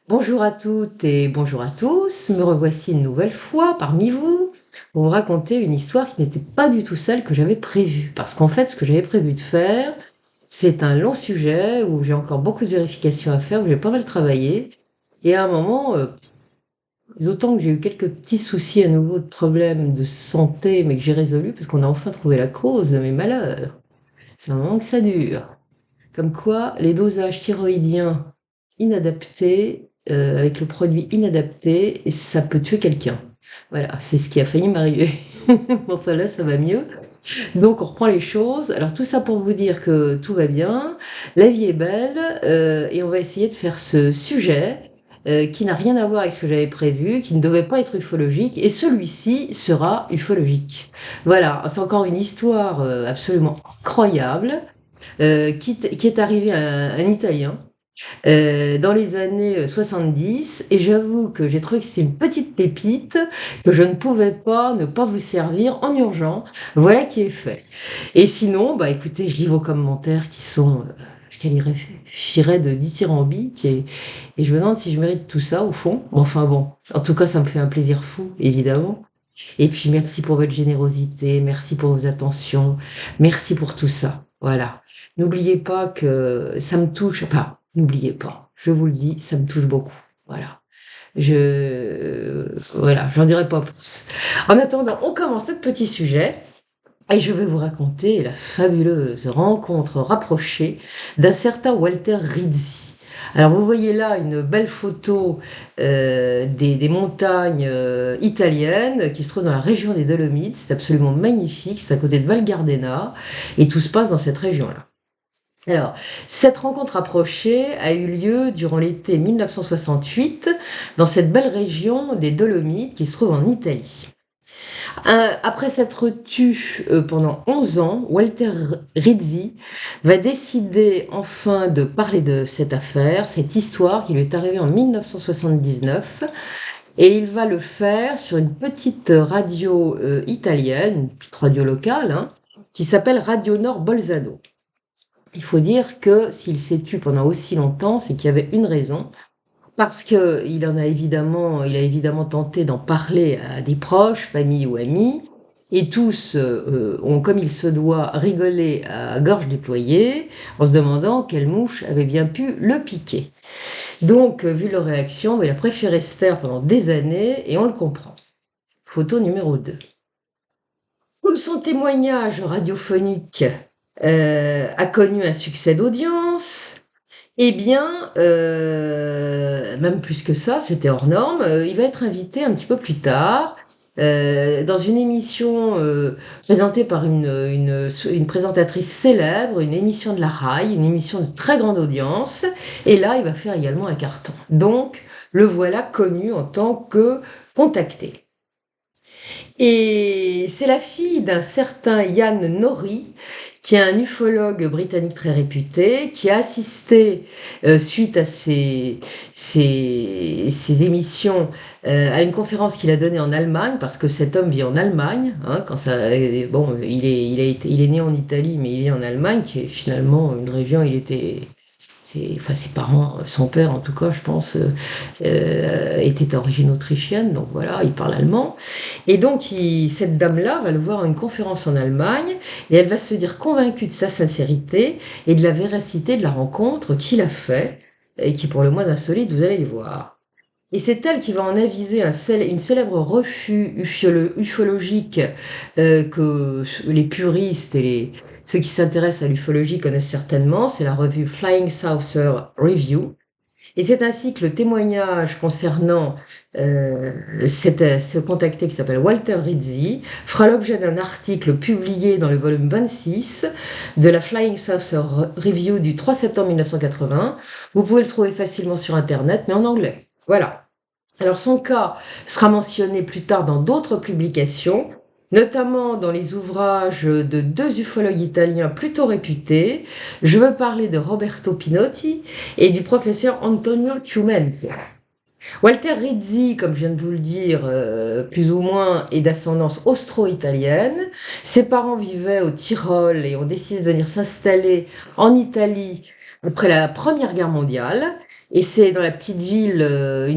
Bonjour à toutes et bonjour à tous. Me revoici une nouvelle fois parmi vous pour vous raconter une histoire qui n'était pas du tout celle que j'avais prévue. Parce qu'en fait, ce que j'avais prévu de faire, c'est un long sujet où j'ai encore beaucoup de vérifications à faire, où j'ai pas mal travaillé. Et à un moment, d'autant que j'ai eu quelques petits soucis à nouveau de problèmes de santé, mais que j'ai résolu parce qu'on a enfin trouvé la cause de mes malheurs. C'est un moment que ça dure. Comme quoi, les dosages thyroïdiens inadaptés, avec le produit inadapté, ça peut tuer quelqu'un. Voilà, c'est ce qui a failli m'arriver. Enfin là, ça va mieux. Donc on reprend les choses. Alors tout ça pour vous dire que tout va bien, la vie est belle, et on va essayer de faire ce sujet qui n'a rien à voir avec ce que j'avais prévu, qui ne devait pas être ufologique, et celui-ci sera ufologique. Voilà, c'est encore une histoire absolument incroyable qui est arrivé à un Italien dans les années 70. Et j'avoue que j'ai trouvé que c'est une petite pépite que je ne pouvais pas ne pas vous servir en urgent. Voilà qui est fait. Et sinon, bah écoutez, je lis vos commentaires qui sont, je qualifierais de dithyrambiques et je me demande si je mérite tout ça au fond. Enfin bon, en tout cas, ça me fait un plaisir fou, évidemment. Et puis merci pour votre générosité, merci pour vos attentions, merci pour tout ça. Voilà. N'oubliez pas que ça me touche, enfin, n'oubliez pas, je vous le dis, ça me touche beaucoup. Voilà. Voilà, j'en dirai pas plus. En attendant, on commence notre petit sujet et je vais vous raconter la fabuleuse rencontre rapprochée d'un certain Walter Rizzi. Alors vous voyez là une belle photo des montagnes italiennes qui se trouvent dans la région des Dolomites. C'est absolument magnifique, c'est à côté de Val Gardena et tout se passe dans cette région-là. Alors, cette rencontre rapprochée a eu lieu durant l'été 1968 dans cette belle région des Dolomites qui se trouve en Italie. Après s'être tu pendant 11 ans, Walter Rizzi va décider enfin de parler de cette affaire, cette histoire qui lui est arrivée en 1979, et il va le faire sur une petite radio italienne, une petite radio locale, hein, qui s'appelle Radio Nord Bolzano. Il faut dire que s'il s'est tu pendant aussi longtemps, c'est qu'il y avait une raison, parce il a évidemment tenté d'en parler à des proches, famille ou amis, et tous ont, comme il se doit, rigolé à gorge déployée, en se demandant quelle mouche avait bien pu le piquer. Donc, vu leur réaction, il a préféré se taire pendant des années, et on le comprend. Photo numéro 2. Comme son témoignage radiophonique a connu un succès d'audience, eh bien, même plus que ça, c'était hors norme. Il va être invité un petit peu plus tard dans une émission présentée par une présentatrice célèbre, une émission de la RAI, une émission de très grande audience. Et là, il va faire également un carton. Donc, le voilà connu en tant que contacté. Et c'est la fille d'un certain Yann Nori, qui est un ufologue britannique très réputé, qui a assisté, suite à ses émissions, à une conférence qu'il a donnée en Allemagne, parce que cet homme vit en Allemagne. Hein, bon, il est né en Italie, mais il vit en Allemagne, qui est finalement une région, enfin ses parents, son père en tout cas, je pense, était d'origine autrichienne, donc voilà, il parle allemand. Et donc cette dame-là va le voir à une conférence en Allemagne, et elle va se dire convaincue de sa sincérité et de la véracité de la rencontre qu'il a fait, et qui pour le moins insolite, vous allez le voir. Et c'est elle qui va en aviser une célèbre revue ufologique que les puristes et ceux qui s'intéressent à l'ufologie connaissent certainement. C'est la revue Flying Saucer Review. Et c'est ainsi que le témoignage concernant ce contacté qui s'appelle Walter Rizzi fera l'objet d'un article publié dans le volume 26 de la Flying Saucer Review du 3 septembre 1980. Vous pouvez le trouver facilement sur Internet, mais en anglais. Voilà. Alors son cas sera mentionné plus tard dans d'autres publications, notamment dans les ouvrages de deux ufologues italiens plutôt réputés. Je veux parler de Roberto Pinotti et du professeur Antonio Ciumenti. Walter Rizzi, comme je viens de vous le dire, plus ou moins, est d'ascendance austro-italienne. Ses parents vivaient au Tyrol et ont décidé de venir s'installer en Italie après la Première Guerre mondiale, et c'est dans une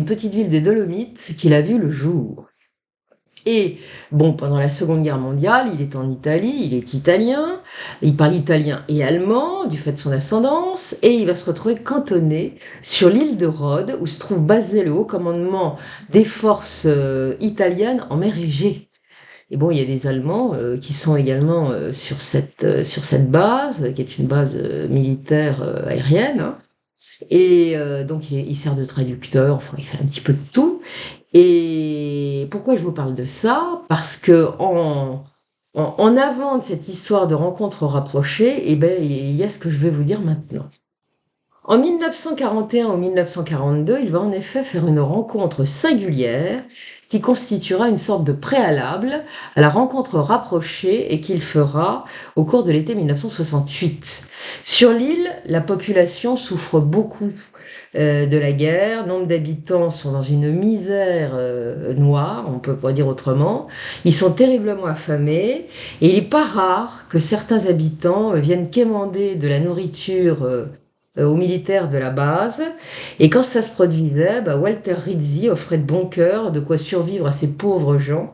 petite ville des Dolomites qu'il a vu le jour. Et bon, pendant la Seconde Guerre mondiale, il est en Italie, il est italien, il parle italien et allemand du fait de son ascendance, et il va se retrouver cantonné sur l'île de Rhodes, où se trouve basé le haut commandement des forces italiennes en mer Égée. Et bon, il y a des Allemands qui sont également sur cette base, qui est une base militaire aérienne, hein. Et donc, il sert de traducteur, enfin, il fait un petit peu de tout. Et pourquoi je vous parle de ça? Parce que en avant de cette histoire de rencontres rapprochées, eh ben, il y a ce que je vais vous dire maintenant. En 1941 ou 1942, il va en effet faire une rencontre singulière qui constituera une sorte de préalable à la rencontre rapprochée et qu'il fera au cours de l'été 1968. Sur l'île, la population souffre beaucoup de la guerre. Nombre d'habitants sont dans une misère noire, on peut pas dire autrement. Ils sont terriblement affamés et il n'est pas rare que certains habitants viennent quémander de la nourriture aux militaires de la base. Et quand ça se produisait, bah, Walter Rizzi offrait de bon cœur de quoi survivre à ces pauvres gens.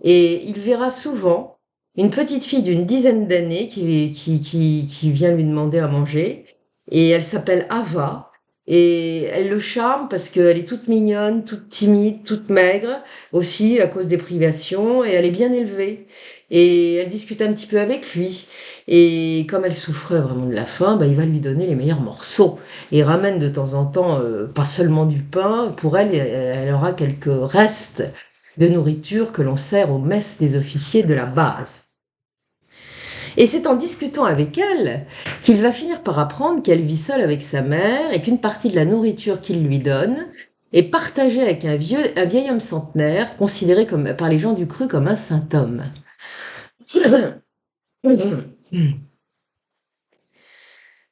Et il verra souvent une petite fille d'une dizaine d'années qui vient lui demander à manger. Et elle s'appelle Ava. Et elle le charme parce qu'elle est toute mignonne, toute timide, toute maigre, aussi à cause des privations, et elle est bien élevée. Et elle discute un petit peu avec lui. Et comme elle souffrait vraiment de la faim, bah, il va lui donner les meilleurs morceaux. Et il ramène de temps en temps, pas seulement du pain, pour elle, elle aura quelques restes de nourriture que l'on sert aux messes des officiers de la base. Et c'est en discutant avec elle qu'il va finir par apprendre qu'elle vit seule avec sa mère et qu'une partie de la nourriture qu'il lui donne est partagée avec un vieil homme centenaire, considéré par les gens du cru comme un saint homme.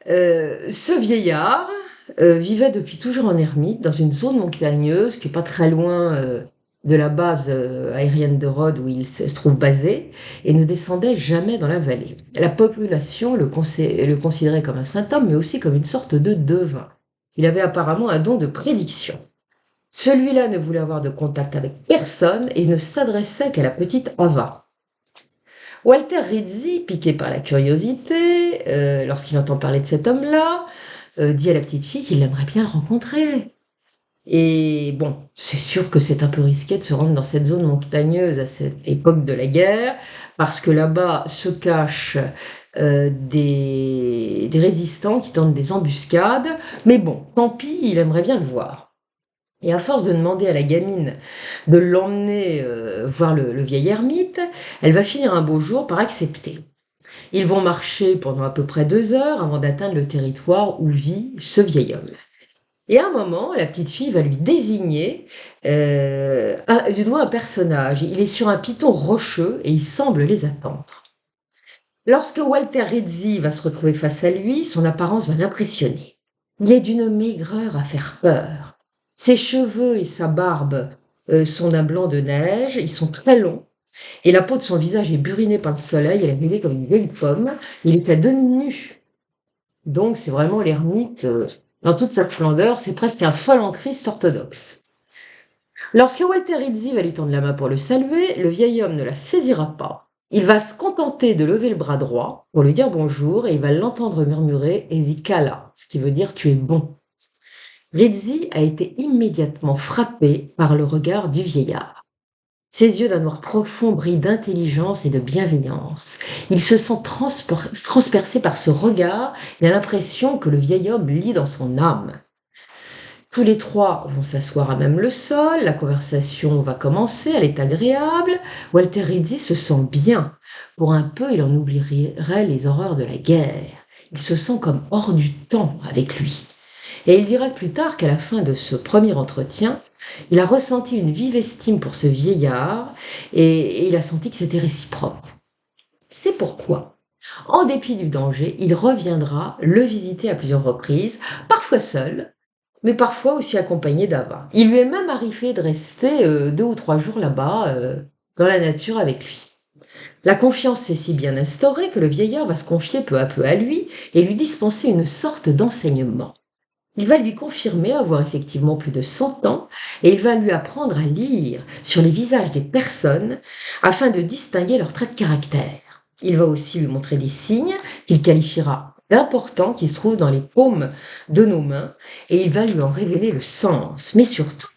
Ce vieillard vivait depuis toujours en ermite dans une zone montagneuse qui est pas très loin de la base aérienne de Rhodes où il se trouve basé, et ne descendait jamais dans la vallée. La population le considérait comme un saint homme, mais aussi comme une sorte de devin. Il avait apparemment un don de prédiction. Celui-là ne voulait avoir de contact avec personne et ne s'adressait qu'à la petite Ava. Walter Rizzi, piqué par la curiosité, lorsqu'il entend parler de cet homme-là, dit à la petite fille qu'il aimerait bien le rencontrer. Et bon, c'est sûr que c'est un peu risqué de se rendre dans cette zone montagneuse à cette époque de la guerre, parce que là-bas se cachent des résistants qui tentent des embuscades. Mais bon, tant pis, il aimerait bien le voir. Et à force de demander à la gamine de l'emmener voir le vieil ermite, elle va finir un beau jour par accepter. Ils vont marcher pendant à peu près 2 heures avant d'atteindre le territoire où vit ce vieil homme. Et à un moment, la petite fille va lui désigner du doigt un personnage. Il est sur un piton rocheux et il semble les attendre. Lorsque Walter Rizzi va se retrouver face à lui, son apparence va l'impressionner. Il est d'une maigreur à faire peur. Ses cheveux et sa barbe sont d'un blanc de neige, ils sont très longs, et la peau de son visage est burinée par le soleil, elle est brûlée comme une vieille pomme. Il est à demi nu. Donc c'est vraiment l'ermite dans toute sa splendeur, c'est presque un fol en Christ orthodoxe. Lorsque Walter Rizzi va lui tendre la main pour le saluer, le vieil homme ne la saisira pas. Il va se contenter de lever le bras droit pour lui dire bonjour et il va l'entendre murmurer Ezikala, ce qui veut dire tu es bon. Rizzi a été immédiatement frappé par le regard du vieillard. Ses yeux d'un noir profond brillent d'intelligence et de bienveillance. Il se sent transpercé par ce regard. Il a l'impression que le vieil homme lit dans son âme. Tous les trois vont s'asseoir à même le sol. La conversation va commencer. Elle est agréable. Walter Rizzi se sent bien. Pour un peu, il en oublierait les horreurs de la guerre. Il se sent comme hors du temps avec lui. Et il dira plus tard qu'à la fin de ce premier entretien, il a ressenti une vive estime pour ce vieillard et il a senti que c'était réciproque. C'est pourquoi, en dépit du danger, il reviendra le visiter à plusieurs reprises, parfois seul, mais parfois aussi accompagné d'Ava. Il lui est même arrivé de rester 2 ou 3 jours là-bas, dans la nature avec lui. La confiance s'est si bien instaurée que le vieillard va se confier peu à peu à lui et lui dispenser une sorte d'enseignement. Il va lui confirmer avoir effectivement plus de 100 ans et il va lui apprendre à lire sur les visages des personnes afin de distinguer leurs traits de caractère. Il va aussi lui montrer des signes qu'il qualifiera d'importants qui se trouvent dans les paumes de nos mains et il va lui en révéler le sens. Mais surtout,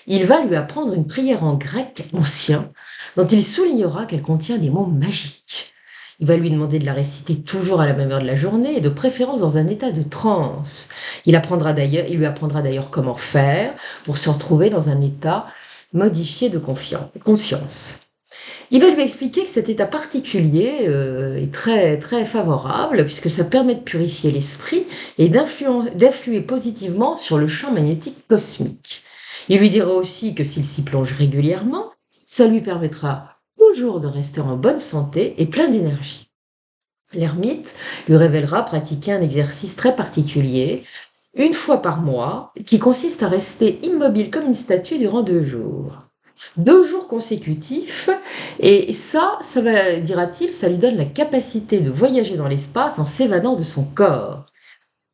il va lui apprendre une prière en grec ancien dont il soulignera qu'elle contient des mots magiques. Il va lui demander de la réciter toujours à la même heure de la journée et de préférence dans un état de transe. Il lui apprendra d'ailleurs comment faire pour se retrouver dans un état modifié de conscience. Il va lui expliquer que cet état particulier est très, très favorable puisque ça permet de purifier l'esprit et d'influer positivement sur le champ magnétique cosmique. Il lui dira aussi que s'il s'y plonge régulièrement, ça lui permettra toujours de rester en bonne santé et plein d'énergie. L'ermite lui révélera pratiquer un exercice très particulier, une fois par mois, qui consiste à rester immobile comme une statue durant 2 jours. 2 jours consécutifs, et ça va, dira-t-il, ça lui donne la capacité de voyager dans l'espace en s'évadant de son corps.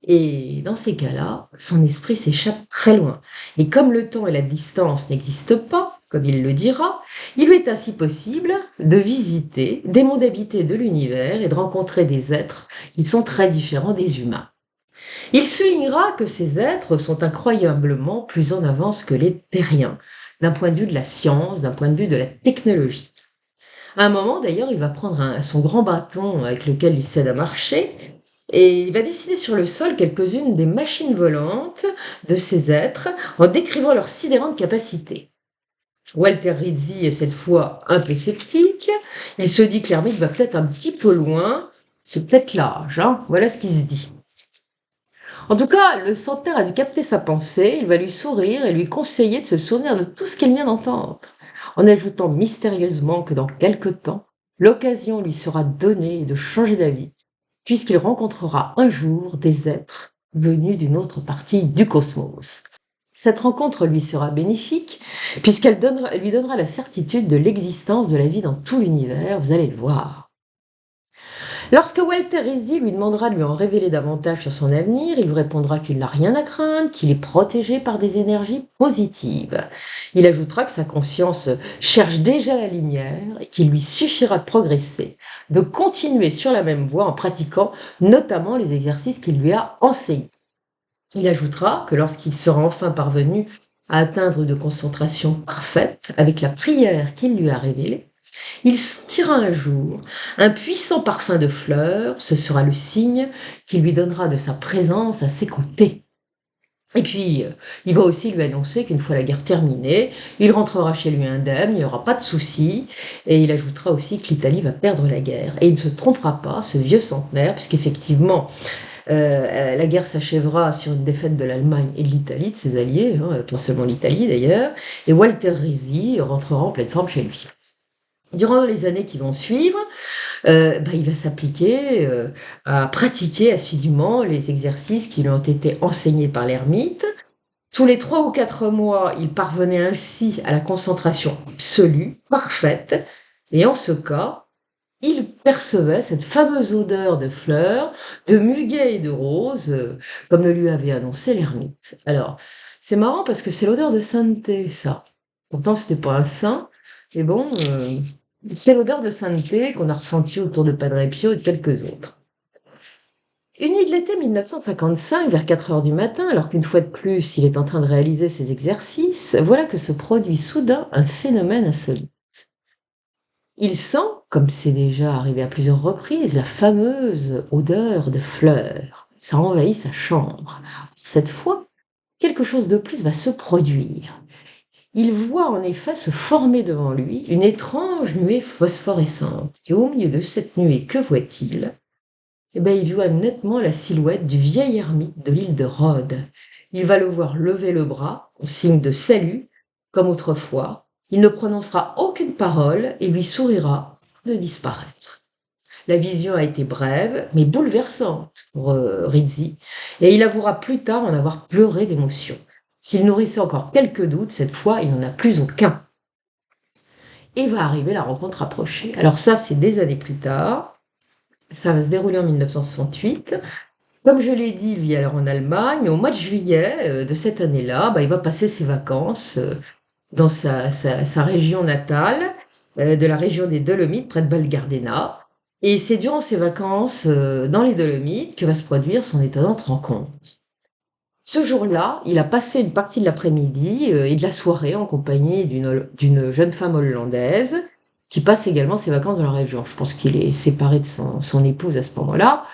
Et dans ces cas-là, son esprit s'échappe très loin. Et comme le temps et la distance n'existent pas, comme il le dira, il lui est ainsi possible de visiter des mondes habités de l'univers et de rencontrer des êtres qui sont très différents des humains. Il soulignera que ces êtres sont incroyablement plus en avance que les terriens, d'un point de vue de la science, d'un point de vue de la technologie. À un moment, d'ailleurs, il va prendre son grand bâton avec lequel il s'aide à marcher et il va dessiner sur le sol quelques-unes des machines volantes de ces êtres en décrivant leurs sidérantes capacités. Walter Rizzi est cette fois un peu sceptique. Il se dit que l'ermite va peut-être un petit peu loin. C'est peut-être l'âge, hein. Voilà ce qu'il se dit. En tout cas, le centenaire a dû capter sa pensée, il va lui sourire et lui conseiller de se souvenir de tout ce qu'il vient d'entendre, en ajoutant mystérieusement que dans quelque temps, l'occasion lui sera donnée de changer d'avis, puisqu'il rencontrera un jour des êtres venus d'une autre partie du cosmos. Cette rencontre lui sera bénéfique, elle lui donnera la certitude de l'existence de la vie dans tout l'univers, vous allez le voir. Lorsque Walter Rizzi lui demandera de lui en révéler davantage sur son avenir, il lui répondra qu'il n'a rien à craindre, qu'il est protégé par des énergies positives. Il ajoutera que sa conscience cherche déjà la lumière et qu'il lui suffira de progresser, de continuer sur la même voie en pratiquant notamment les exercices qu'il lui a enseignés. Il ajoutera que lorsqu'il sera enfin parvenu à atteindre une concentration parfaite avec la prière qu'il lui a révélée, il sentira un jour un puissant parfum de fleurs, ce sera le signe qui lui donnera de sa présence à ses côtés. Et puis, il va aussi lui annoncer qu'une fois la guerre terminée, il rentrera chez lui indemne, il n'y aura pas de soucis, et il ajoutera aussi que l'Italie va perdre la guerre. Et il ne se trompera pas, ce vieux centenaire, puisqu'effectivement, la guerre s'achèvera sur une défaite de l'Allemagne et de l'Italie, de ses alliés, hein, pas seulement l'Italie d'ailleurs, et Walter Rizzi rentrera en pleine forme chez lui. Durant les années qui vont suivre, il va s'appliquer à pratiquer assidûment les exercices qui lui ont été enseignés par l'ermite. Tous les 3 ou 4 mois, il parvenait ainsi à la concentration absolue, parfaite, et en ce cas, il percevait cette fameuse odeur de fleurs, de muguet et de roses, comme le lui avait annoncé l'ermite. Alors, c'est marrant parce que c'est l'odeur de sainteté, ça. Pourtant, c'était pas un saint, mais bon, c'est l'odeur de sainteté qu'on a ressentie autour de Padre Pio et de quelques autres. Une nuit de l'été 1955, vers 4 heures du matin, alors qu'une fois de plus, il est en train de réaliser ses exercices, voilà que se produit soudain un phénomène insolite. Il sent, comme c'est déjà arrivé à plusieurs reprises, la fameuse odeur de fleurs. Ça envahit sa chambre. Cette fois, quelque chose de plus va se produire. Il voit en effet se former devant lui une étrange nuée phosphorescente. Et au milieu de cette nuée, que voit-il? Il voit nettement la silhouette du vieil ermite de l'île de Rhodes. Il va le voir lever le bras, en signe de salut, comme autrefois. Il ne prononcera aucune parole et lui sourira de disparaître. La vision a été brève, mais bouleversante pour Rizzi, et il avouera plus tard en avoir pleuré d'émotion. S'il nourrissait encore quelques doutes, cette fois, il n'en a plus aucun. et va arriver la rencontre rapprochée. Alors ça, c'est des années plus tard. Ça va se dérouler en 1968. Comme je l'ai dit, lui, alors en Allemagne, au mois de juillet de cette année-là, il va passer ses vacances dans sa région natale, de la région des Dolomites, près de Val Gardena. Et c'est durant ses vacances dans les Dolomites que va se produire son étonnante rencontre. Ce jour-là, il a passé une partie de l'après-midi et de la soirée en compagnie d'une jeune femme hollandaise qui passe également ses vacances dans la région. Je pense qu'il est séparé de son épouse à ce moment-là.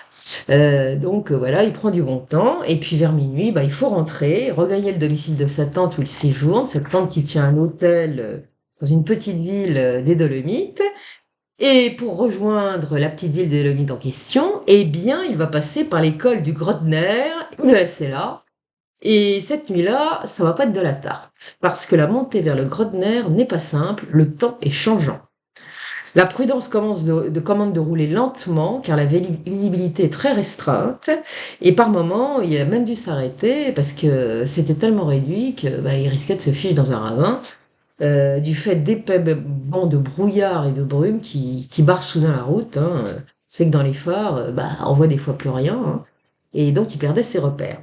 Donc voilà, il prend du bon temps. Et puis vers minuit, il faut rentrer, regagner le domicile de sa tante où il séjourne. Cette tante qui tient un hôtel dans une petite ville des Dolomites. Et pour rejoindre la petite ville des Dolomites en question, eh bien, il va passer par l'école du Grodner de la Sella. Et cette nuit-là, ça va pas être de la tarte, parce que la montée vers le Grodner n'est pas simple, le temps est changeant. La prudence commande de rouler lentement, car la visibilité est très restreinte, et par moments, il a même dû s'arrêter, parce que c'était tellement réduit qu'il risquait de se ficher dans un ravin, du fait d'épais bancs de brouillard et de brume qui barrent soudain la route. Hein. C'est que dans les phares, on voit des fois plus rien, hein, et donc il perdait ses repères.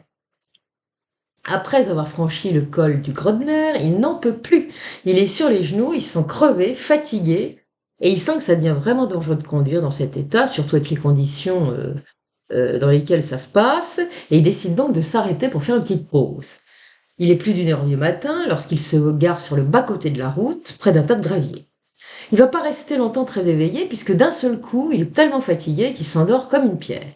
Après avoir franchi le col du Grodner, il n'en peut plus. Il est sur les genoux, il se sent crevé, fatigué, et il sent que ça devient vraiment dangereux de conduire dans cet état, surtout avec les conditions dans lesquelles ça se passe, et il décide donc de s'arrêter pour faire une petite pause. Il est plus d'1 heure du matin lorsqu'il se gare sur le bas-côté de la route, près d'un tas de gravier. Il ne va pas rester longtemps très éveillé, puisque d'un seul coup, il est tellement fatigué qu'il s'endort comme une pierre.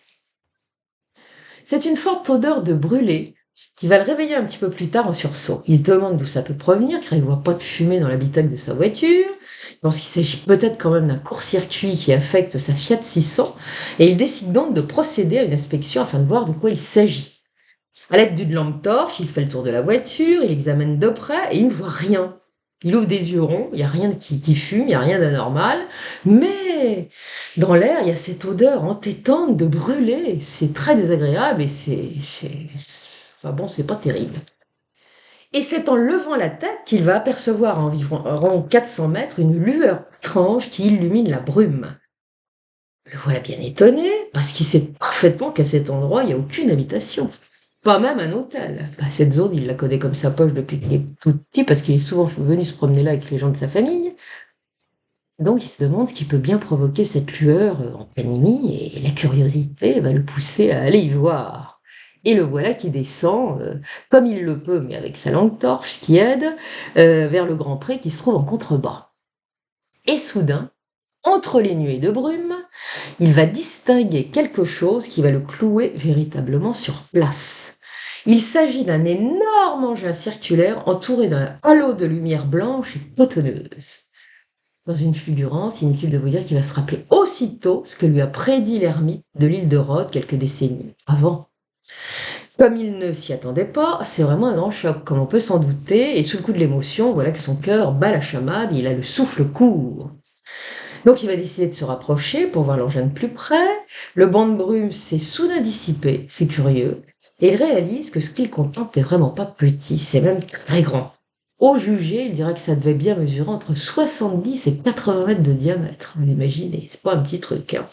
C'est une forte odeur de brûlé qui va le réveiller un petit peu plus tard en sursaut. Il se demande d'où ça peut provenir, car il ne voit pas de fumée dans l'habitacle de sa voiture. Il pense qu'il s'agit peut-être quand même d'un court-circuit qui affecte sa Fiat 600, et il décide donc de procéder à une inspection afin de voir de quoi il s'agit. À l'aide d'une lampe torche, il fait le tour de la voiture, il examine de près et il ne voit rien. Il ouvre des yeux ronds, il n'y a rien qui fume, il n'y a rien d'anormal, mais dans l'air, il y a cette odeur entêtante de brûlé. C'est très désagréable et c'est pas terrible. Et c'est en levant la tête qu'il va apercevoir à environ 400 mètres une lueur étrange qui illumine la brume. Le voilà bien étonné, parce qu'il sait parfaitement qu'à cet endroit, il n'y a aucune habitation. Pas même un hôtel. Cette zone, il la connaît comme sa poche depuis qu'il est tout petit, parce qu'il est souvent venu se promener là avec les gens de sa famille. Donc il se demande ce qui peut bien provoquer cette lueur en pleine nuit, et la curiosité va le pousser à aller y voir. Et le voilà qui descend, comme il le peut, mais avec sa lampe torche qui aide, vers le grand pré qui se trouve en contrebas. Et soudain, entre les nuées de brume, il va distinguer quelque chose qui va le clouer véritablement sur place. Il s'agit d'un énorme engin circulaire entouré d'un halo de lumière blanche et cotonneuse. Dans une fulgurance, inutile de vous dire qu'il va se rappeler aussitôt ce que lui a prédit l'ermite de l'île de Rhodes quelques décennies avant. Comme il ne s'y attendait pas, c'est vraiment un grand choc, comme on peut s'en douter, et sous le coup de l'émotion, voilà que son cœur bat la chamade et il a le souffle court. Donc il va décider de se rapprocher pour voir l'engin de plus près. Le banc de brume s'est soudain dissipé, c'est curieux, et il réalise que ce qu'il contemple n'est vraiment pas petit, c'est même très grand. Au jugé, il dirait que ça devait bien mesurer entre 70 et 80 mètres de diamètre. Vous imaginez, c'est pas un petit truc. Hein.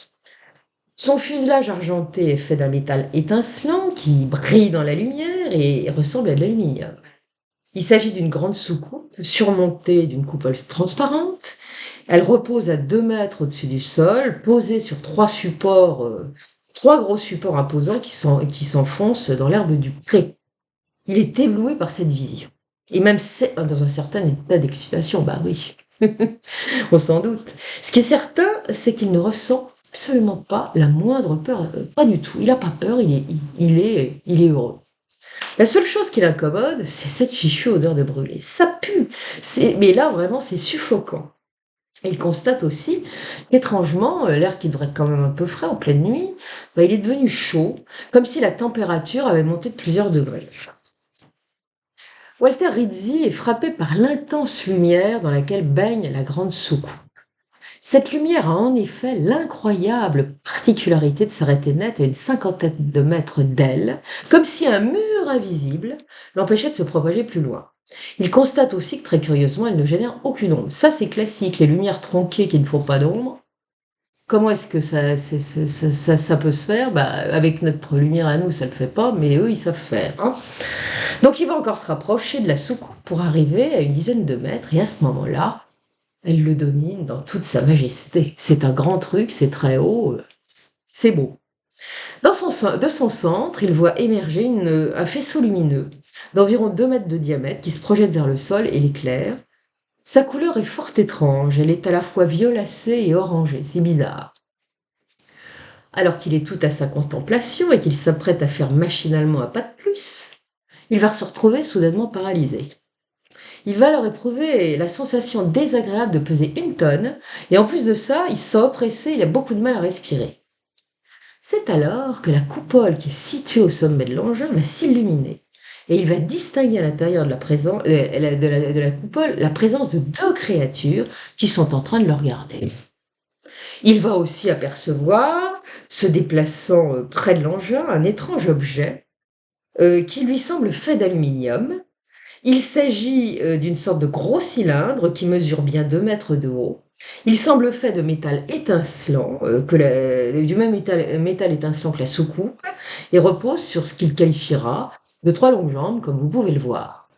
Son fuselage argenté est fait d'un métal étincelant qui brille dans la lumière et ressemble à de l'aluminium. Il s'agit d'une grande soucoupe surmontée d'une coupole transparente. Elle repose à 2 mètres au-dessus du sol, posée sur 3 gros supports imposants qui s'enfoncent dans l'herbe du pré. Il est ébloui par cette vision. Et même dans un certain état d'excitation, oui, on s'en doute. Ce qui est certain, c'est qu'il ne ressent absolument pas la moindre peur, pas du tout. Il n'a pas peur, il est heureux. La seule chose qui l'incommode, c'est cette fichue odeur de brûlé. Ça pue, mais là vraiment c'est suffocant. Il constate aussi qu'étrangement, l'air qui devrait être quand même un peu frais en pleine nuit, il est devenu chaud, comme si la température avait monté de plusieurs degrés. Walter Rizzi est frappé par l'intense lumière dans laquelle baigne la grande soucoupe. Cette lumière a en effet l'incroyable particularité de s'arrêter net à une 50aine de mètres d'elle, comme si un mur invisible l'empêchait de se propager plus loin. Il constate aussi que très curieusement, elle ne génère aucune ombre. Ça, c'est classique, les lumières tronquées qui ne font pas d'ombre. Comment est-ce que ça peut se faire? Bah, avec notre lumière à nous, ça ne le fait pas, mais eux, ils savent faire, hein. Donc il va encore se rapprocher de la soucoupe pour arriver à une dizaine de mètres, et à ce moment-là, elle le domine dans toute sa majesté. C'est un grand truc, c'est très haut, c'est beau. De son centre, il voit émerger un faisceau lumineux d'environ 2 mètres de diamètre qui se projette vers le sol et l'éclaire. Sa couleur est fort étrange, elle est à la fois violacée et orangée, c'est bizarre. Alors qu'il est tout à sa contemplation et qu'il s'apprête à faire machinalement un pas de plus, il va se retrouver soudainement paralysé. Il va alors éprouver la sensation désagréable de peser 1 tonne, et en plus de ça, il se sent oppressé, il a beaucoup de mal à respirer. C'est alors que la coupole qui est située au sommet de l'engin va s'illuminer, et il va distinguer à l'intérieur de la coupole la présence de 2 créatures qui sont en train de le regarder. Il va aussi apercevoir, se déplaçant près de l'engin, un étrange objet qui lui semble fait d'aluminium. Il s'agit d'une sorte de gros cylindre qui mesure bien 2 mètres de haut. Il semble fait de métal étincelant, du même métal étincelant que la soucoupe, et repose sur ce qu'il qualifiera de 3 longues jambes, comme vous pouvez le voir.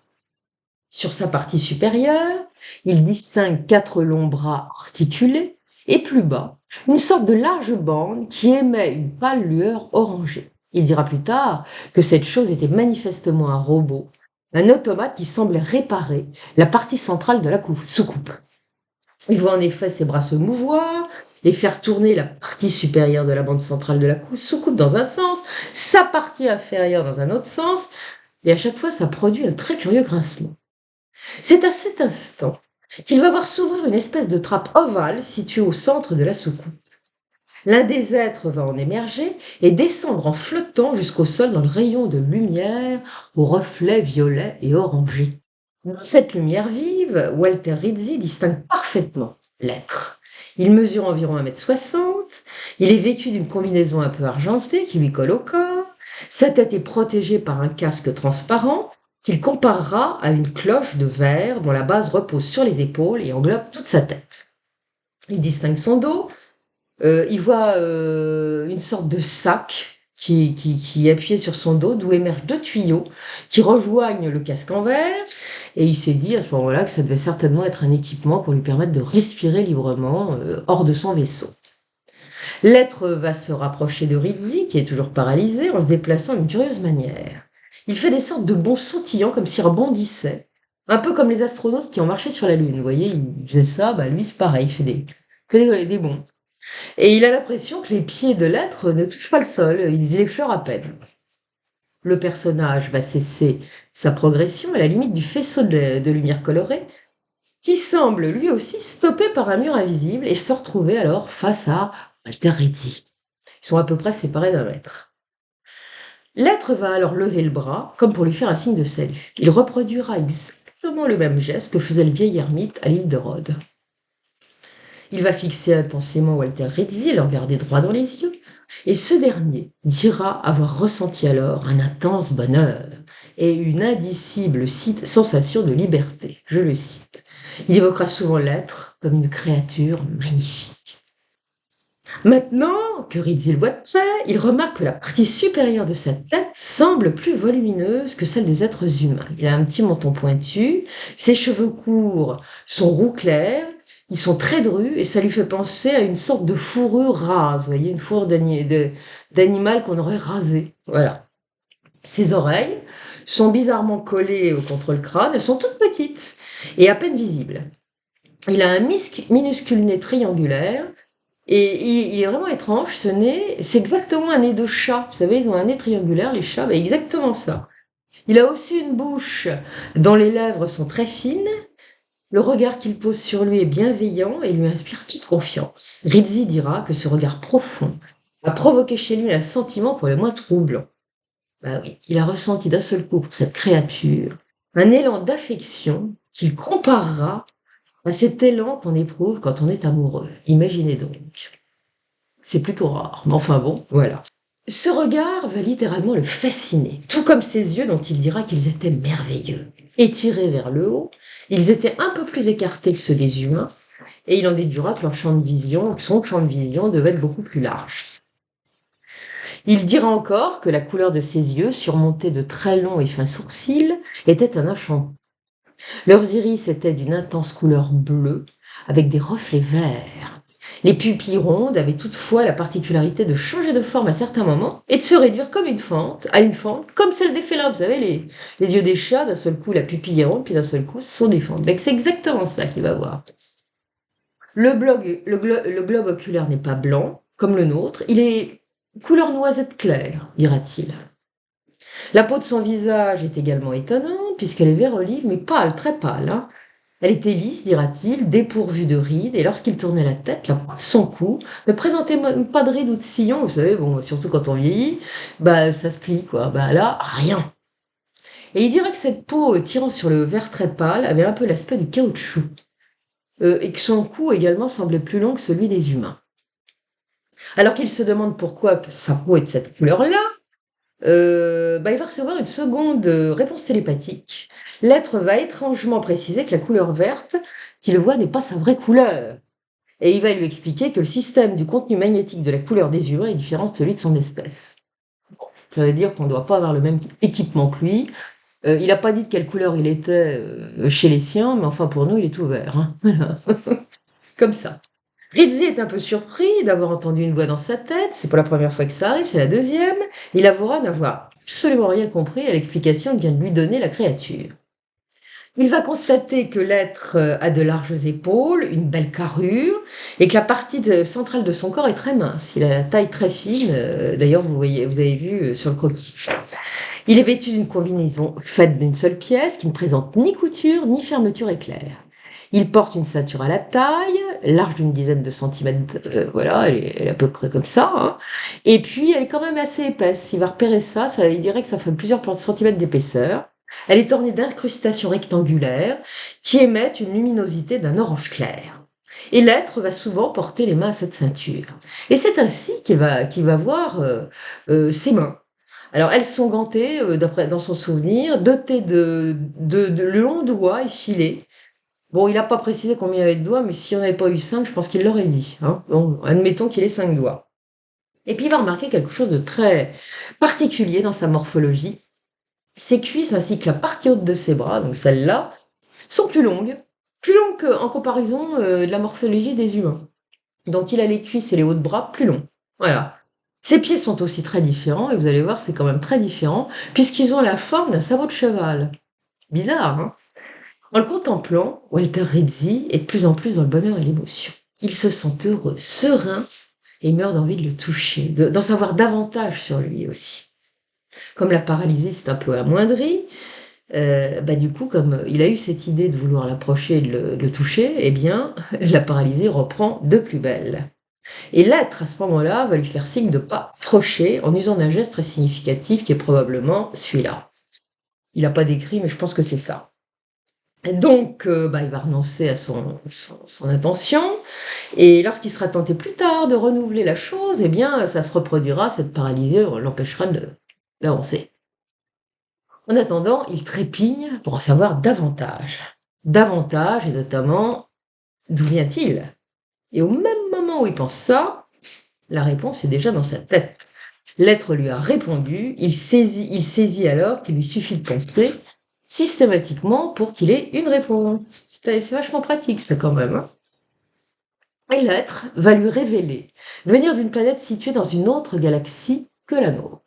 Sur sa partie supérieure, il distingue 4 longs bras articulés, et plus bas, une sorte de large bande qui émet une pâle lueur orangée. Il dira plus tard que cette chose était manifestement un robot, un automate qui semblait réparer la partie centrale de la soucoupe. Il voit en effet ses bras se mouvoir et faire tourner la partie supérieure de la bande centrale de la soucoupe dans un sens, sa partie inférieure dans un autre sens, et à chaque fois ça produit un très curieux grincement. C'est à cet instant qu'il va voir s'ouvrir une espèce de trappe ovale située au centre de la soucoupe. L'un des êtres va en émerger et descendre en flottant jusqu'au sol dans le rayon de lumière aux reflets violets et orangés. Dans cette lumière vive, Walter Rizzi distingue parfaitement l'être. Il mesure environ 1,60 m, il est vêtu d'une combinaison un peu argentée qui lui colle au corps, sa tête est protégée par un casque transparent qu'il comparera à une cloche de verre dont la base repose sur les épaules et englobe toute sa tête. Il distingue son dos, il voit une sorte de sac qui est appuyé sur son dos, d'où émergent 2 tuyaux qui rejoignent le casque en verre, et il s'est dit à ce moment-là que ça devait certainement être un équipement pour lui permettre de respirer librement hors de son vaisseau. L'être va se rapprocher de Rizzi, qui est toujours paralysé, en se déplaçant d'une curieuse manière. Il fait des sortes de bonds sautillants, comme s'il rebondissait, un peu comme les astronautes qui ont marché sur la Lune. Vous voyez, il faisait ça, lui c'est pareil, il fait des bonds. Et il a l'impression que les pieds de l'être ne touchent pas le sol, ils l'effleurent à peine. Le personnage va cesser sa progression à la limite du faisceau de lumière colorée, qui semble lui aussi stoppé par un mur invisible et se retrouver alors face à Walter Rizzi. Ils sont à peu près séparés d'1 mètre. L'être va alors lever le bras, comme pour lui faire un signe de salut. Il reproduira exactement le même geste que faisait le vieil ermite à l'île de Rhodes. Il va fixer intensément Walter Rizzi et le regarder droit dans les yeux, et ce dernier dira avoir ressenti alors un intense bonheur et une indicible sensation de liberté. Je le cite. Il évoquera souvent l'être comme une créature magnifique. Maintenant que Rizzi le voit de près, il remarque que la partie supérieure de sa tête semble plus volumineuse que celle des êtres humains. Il a un petit menton pointu, ses cheveux courts sont roux clair, ils sont très drus et ça lui fait penser à une sorte de fourrure rase, vous voyez, une fourrure d'animal qu'on aurait rasé. Voilà. Ses oreilles sont bizarrement collées contre le crâne, elles sont toutes petites et à peine visibles. Il a un minuscule nez triangulaire et il est vraiment étrange, ce nez, c'est exactement un nez de chat. Vous savez, ils ont un nez triangulaire, les chats, exactement ça. Il a aussi une bouche dont les lèvres sont très fines. Le regard qu'il pose sur lui est bienveillant et lui inspire toute confiance. Rizzi dira que ce regard profond a provoqué chez lui un sentiment pour le moins troublant. Bah oui, il a ressenti d'un seul coup pour cette créature un élan d'affection qu'il comparera à cet élan qu'on éprouve quand on est amoureux. Imaginez donc. C'est plutôt rare, mais enfin bon, voilà. Ce regard va littéralement le fasciner, tout comme ses yeux dont il dira qu'ils étaient merveilleux. Étirés vers le haut, ils étaient un peu plus écartés que ceux des humains, et il en déduira que son champ de vision devait être beaucoup plus large. Il dira encore que la couleur de ses yeux, surmontés de très longs et fins sourcils, était un enchantement. Leurs iris étaient d'une intense couleur bleue, avec des reflets verts. Les pupilles rondes avaient toutefois la particularité de changer de forme à certains moments et de se réduire comme à une fente, comme celle des félins. Vous savez, les yeux des chats, d'un seul coup, la pupille est ronde, puis d'un seul coup, ce sont des fentes. Donc, c'est exactement ça qu'il va voir. Le globe oculaire n'est pas blanc, comme le nôtre, il est couleur noisette claire, dira-t-il. La peau de son visage est également étonnante, puisqu'elle est vert olive, mais pâle, très pâle. Hein. Elle était lisse, dira-t-il, dépourvue de rides, et lorsqu'il tournait la tête, la peau de son cou ne présentait même pas de rides ou de sillons. Vous savez, bon, surtout quand on vieillit, bah, ça se plie, quoi. Bah là, rien. Et il dirait que cette peau tirant sur le vert très pâle avait un peu l'aspect du caoutchouc, et que son cou également semblait plus long que celui des humains. Alors qu'il se demande pourquoi sa peau est de cette couleur-là, il va recevoir une seconde réponse télépathique. L'être va étrangement préciser que la couleur verte qu'il voit n'est pas sa vraie couleur. Et il va lui expliquer que le système du contenu magnétique de la couleur des humains est différent de celui de son espèce. Ça veut dire qu'on ne doit pas avoir le même équipement que lui. Il n'a pas dit de quelle couleur il était chez les siens, mais enfin pour nous, il est tout vert. Hein. Voilà. Comme ça. Rizzi est un peu surpris d'avoir entendu une voix dans sa tête. C'est pas la première fois que ça arrive, c'est la deuxième. Il avouera n'avoir absolument rien compris à l'explication que vient de lui donner la créature. Il va constater que l'être a de larges épaules, une belle carrure, et que la partie centrale de son corps est très mince. Il a la taille très fine, d'ailleurs vous avez vu sur le croquis. Il est vêtu d'une combinaison faite d'une seule pièce qui ne présente ni couture ni fermeture éclair. Il porte une ceinture à la taille, large d'une dizaine de centimètres, voilà, elle est à peu près comme ça. Hein. Et puis, elle est quand même assez épaisse. S'il va repérer ça, il dirait que ça fait plusieurs centimètres d'épaisseur. Elle est ornée d'incrustations rectangulaires qui émettent une luminosité d'un orange clair. Et l'être va souvent porter les mains à cette ceinture. Et c'est ainsi qu'il va voir ses mains. Alors, elles sont gantées, dans son souvenir, dotées de longs doigts effilés. Bon, il n'a pas précisé combien il y avait de doigts, mais s'il n'y en avait pas eu 5, je pense qu'il l'aurait dit. Hein. Bon, admettons qu'il ait 5 doigts. Et puis il va remarquer quelque chose de très particulier dans sa morphologie. Ses cuisses ainsi que la partie haute de ses bras, donc celle-là, sont plus longues qu'en comparaison de la morphologie des humains. Donc il a les cuisses et les hauts de bras plus longs. Voilà. Ses pieds sont aussi très différents, et vous allez voir, c'est quand même très différent, puisqu'ils ont la forme d'un sabot de cheval. Bizarre, hein? En le contemplant, Walter Rizzi est de plus en plus dans le bonheur et l'émotion. Il se sent heureux, serein, et meurt d'envie de le toucher, d'en savoir davantage sur lui aussi. Comme la paralysie s'est un peu amoindrie, du coup, comme il a eu cette idée de vouloir l'approcher et de le toucher, eh bien, la paralysie reprend de plus belle. Et l'être, à ce moment-là, va lui faire signe de ne pas approcher en usant d'un geste très significatif qui est probablement celui-là. Il n'a pas décrit, mais je pense que c'est ça. Donc, il va renoncer à son intention, et lorsqu'il sera tenté plus tard de renouveler la chose, eh bien, ça se reproduira, cette paralysie l'empêchera d'avancer. En attendant, il trépigne pour en savoir davantage. Davantage, et notamment, d'où vient-il? Et au même moment où il pense ça, la réponse est déjà dans sa tête. L'être lui a répondu, il saisit alors qu'il lui suffit de penser systématiquement pour qu'il ait une réponse. C'est vachement pratique ça quand même. Hein. Et l'être va lui révéler venir d'une planète située dans une autre galaxie que la nôtre.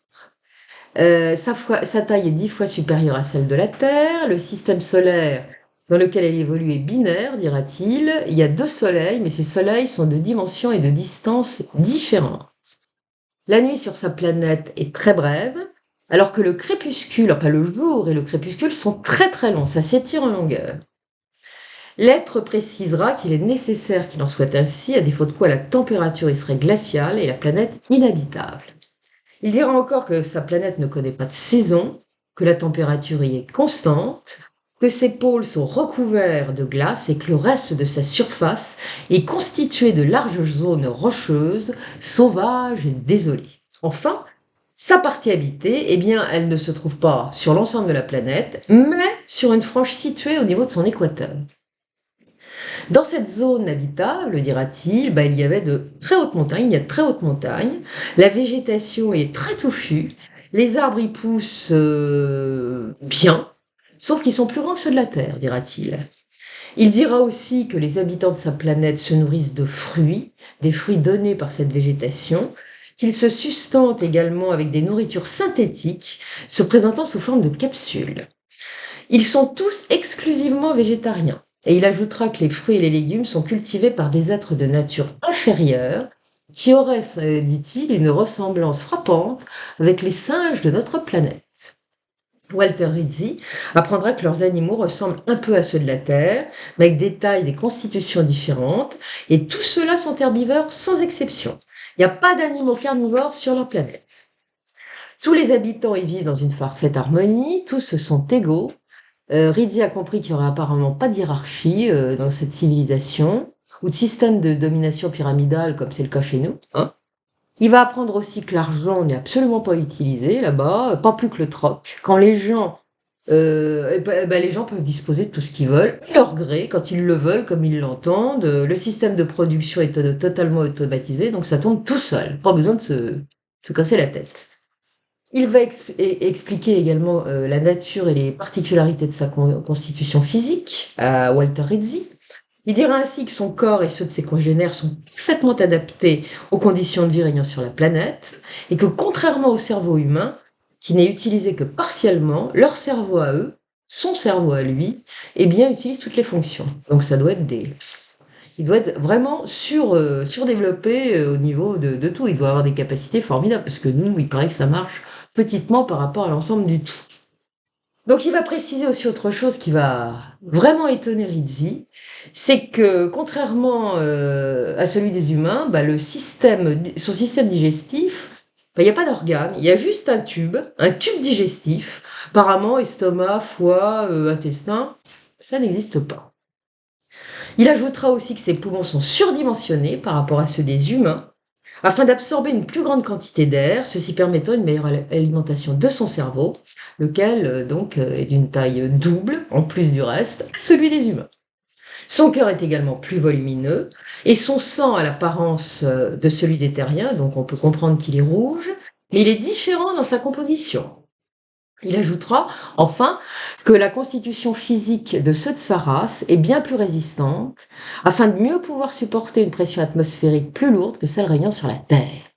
Sa taille est 10 fois supérieure à celle de la Terre. Le système solaire dans lequel elle évolue est binaire, dira-t-il. Il y a 2 soleils, mais ces soleils sont de dimensions et de distances différentes. La nuit sur sa planète est très brève, alors que le crépuscule, enfin le jour et le crépuscule sont très très longs, ça s'étire en longueur. L'être précisera qu'il est nécessaire qu'il en soit ainsi, à défaut de quoi la température y serait glaciale et la planète inhabitable. Il dira encore que sa planète ne connaît pas de saison, que la température y est constante, que ses pôles sont recouverts de glace et que le reste de sa surface est constitué de larges zones rocheuses, sauvages et désolées. Enfin, Sa partie habitée, eh bien, elle ne se trouve pas sur l'ensemble de la planète, mais sur une frange située au niveau de son équateur. Dans cette zone habitable, dira-t-il, il y avait de très hautes montagnes, il y a de très hautes montagnes, la végétation est très touffue, les arbres y poussent bien, sauf qu'ils sont plus grands que ceux de la Terre, dira-t-il. Il dira aussi que les habitants de sa planète se nourrissent de fruits, des fruits donnés par cette végétation, qu'ils se sustentent également avec des nourritures synthétiques, se présentant sous forme de capsules. Ils sont tous exclusivement végétariens. Et il ajoutera que les fruits et les légumes sont cultivés par des êtres de nature inférieure, qui auraient, dit-il, une ressemblance frappante avec les singes de notre planète. Walter Rizzi apprendra que leurs animaux ressemblent un peu à ceux de la Terre, mais avec des tailles et des constitutions différentes, et tous ceux-là sont herbivores sans exception. Il n'y a pas d'animaux carnivores sur leur planète. Tous les habitants y vivent dans une parfaite harmonie, tous se sont égaux. Rizzi a compris qu'il n'y aurait apparemment pas de hiérarchie dans cette civilisation, ou de système de domination pyramidale comme c'est le cas chez nous, hein. Il va apprendre aussi que l'argent n'est absolument pas utilisé là-bas, pas plus que le troc. Quand les gens peuvent disposer de tout ce qu'ils veulent, à leur gré, quand ils le veulent, comme ils l'entendent. Le système de production est totalement automatisé, donc ça tourne tout seul. Pas besoin de se casser la tête. Il va expliquer également la nature et les particularités de sa constitution physique à Walter Rizzi. Il dira ainsi que son corps et ceux de ses congénères sont parfaitement adaptés aux conditions de vie régnant sur la planète et que contrairement au cerveau humain, qui n'est utilisé que partiellement, leur cerveau à eux, son cerveau à lui, utilise toutes les fonctions. Donc ça doit être il doit être vraiment surdéveloppé au niveau de tout. Il doit avoir des capacités formidables parce que nous, il paraît que ça marche petitement par rapport à l'ensemble du tout. Donc il va préciser aussi autre chose qui va vraiment étonner Rizzi, c'est que contrairement à celui des humains, son système digestif, il n'y a pas d'organe, il y a juste un tube digestif, apparemment estomac, foie, intestin, ça n'existe pas. Il ajoutera aussi que ses poumons sont surdimensionnés par rapport à ceux des humains, afin d'absorber une plus grande quantité d'air, ceci permettant une meilleure alimentation de son cerveau, lequel est d'une taille double, en plus du reste, à celui des humains. Son cœur est également plus volumineux, et son sang a l'apparence de celui des terriens, donc on peut comprendre qu'il est rouge, mais il est différent dans sa composition. Il ajoutera, enfin, que la constitution physique de ceux de sa race est bien plus résistante, afin de mieux pouvoir supporter une pression atmosphérique plus lourde que celle régnant sur la Terre.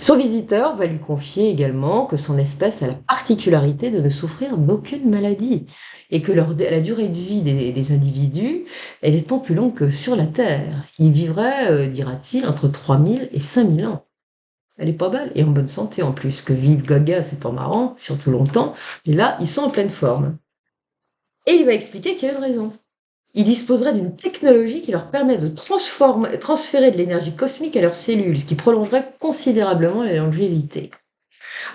Son visiteur va lui confier également que son espèce a la particularité de ne souffrir d'aucune maladie, et que la durée de vie des individus est nettement plus longue que sur la Terre. Ils vivraient, dira-t-il, entre 3000 et 5000 ans. Elle est pas belle et en bonne santé en plus. Que vivre gaga, c'est pas marrant, surtout longtemps. Et là, ils sont en pleine forme. Et il va expliquer qu'il y a une raison. Ils disposeraient d'une technologie qui leur permet de transférer de l'énergie cosmique à leurs cellules, ce qui prolongerait considérablement la longévité.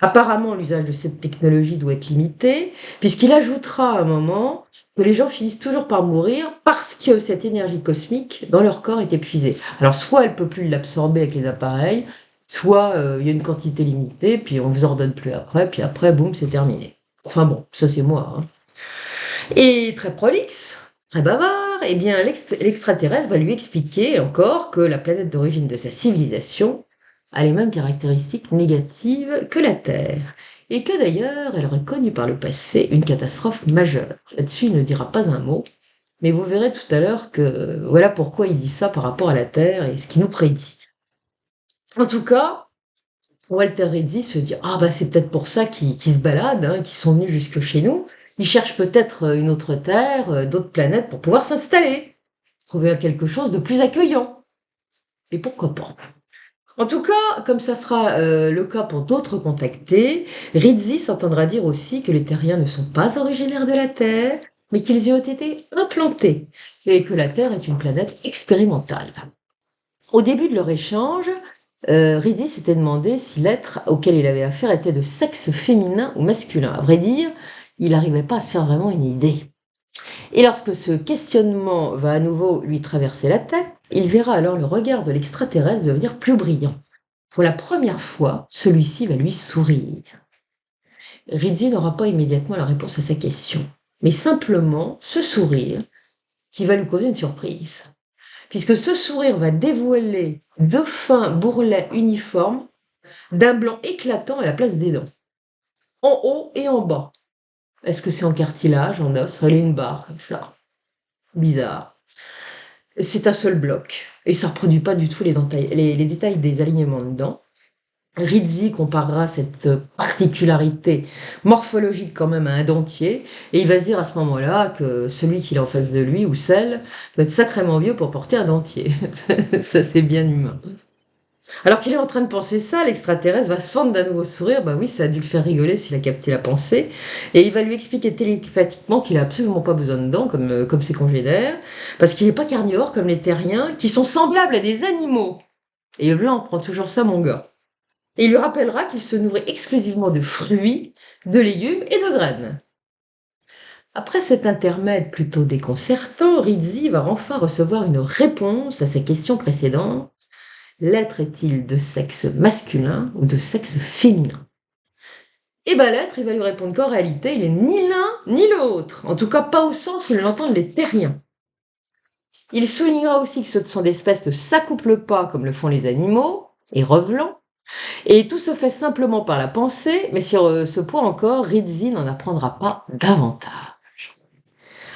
Apparemment, l'usage de cette technologie doit être limité, puisqu'il ajoutera à un moment que les gens finissent toujours par mourir parce que cette énergie cosmique dans leur corps est épuisée. Alors, soit elle ne peut plus l'absorber avec les appareils, soit il y a une quantité limitée, puis on ne vous en redonne plus après, puis après, boum, c'est terminé. Enfin bon, ça c'est moi, hein. Et très prolixe, très bavard, l'extraterrestre va lui expliquer encore que la planète d'origine de sa civilisation a les mêmes caractéristiques négatives que la Terre, et que d'ailleurs elle aurait connu par le passé une catastrophe majeure. Là-dessus, il ne dira pas un mot, mais vous verrez tout à l'heure que voilà pourquoi il dit ça par rapport à la Terre et ce qu'il nous prédit. En tout cas, Walter Rizzi se dit c'est peut-être pour ça qu'ils se baladent, hein, qu'ils sont venus jusque chez nous. Ils cherchent peut-être une autre Terre, d'autres planètes pour pouvoir s'installer, trouver quelque chose de plus accueillant. Et pourquoi pas? En tout cas, comme ça sera le cas pour d'autres contactés, Rizzi s'entendra dire aussi que les terriens ne sont pas originaires de la Terre, mais qu'ils y ont été implantés, et que la Terre est une planète expérimentale. Au début de leur échange, Rizzi s'était demandé si l'être auquel il avait affaire était de sexe féminin ou masculin. À vrai dire, il n'arrivait pas à se faire vraiment une idée. Et lorsque ce questionnement va à nouveau lui traverser la tête, il verra alors le regard de l'extraterrestre devenir plus brillant. Pour la première fois, celui-ci va lui sourire. Rizzi n'aura pas immédiatement la réponse à sa question, mais simplement ce sourire qui va lui causer une surprise. Puisque ce sourire va dévoiler deux fins bourrelets uniformes d'un blanc éclatant à la place des dents, en haut et en bas. Est-ce que c'est en cartilage, en os? Enfin, il y a une barre comme ça. Bizarre. C'est un seul bloc et ça ne reproduit pas du tout les détails des alignements de dents. Rizzi comparera cette particularité morphologique quand même à un dentier et il va se dire à ce moment-là que celui qu'il a en face de lui ou celle va être sacrément vieux pour porter un dentier. Ça, c'est bien humain. Alors qu'il est en train de penser ça, l'extraterrestre va se fendre d'un nouveau sourire. Bah oui, ça a dû le faire rigoler s'il a capté la pensée. Et il va lui expliquer télépathiquement qu'il a absolument pas besoin de dents, comme ses congénères, parce qu'il n'est pas carnivore comme les terriens, qui sont semblables à des animaux. Et là, on prend toujours ça, mon gars. Et il lui rappellera qu'il se nourrit exclusivement de fruits, de légumes et de graines. Après cet intermède plutôt déconcertant, Rizzi va enfin recevoir une réponse à sa question précédente. L'être est-il de sexe masculin ou de sexe féminin? Et bien l'être, il va lui répondre qu'en réalité, il est ni l'un ni l'autre. En tout cas, pas au sens où l'entendent les terriens. Il soulignera aussi que ceux de son espèce ne s'accouplent pas comme le font les animaux, et revelant. Et tout se fait simplement par la pensée, mais sur ce point encore, Rizzi n'en apprendra pas davantage.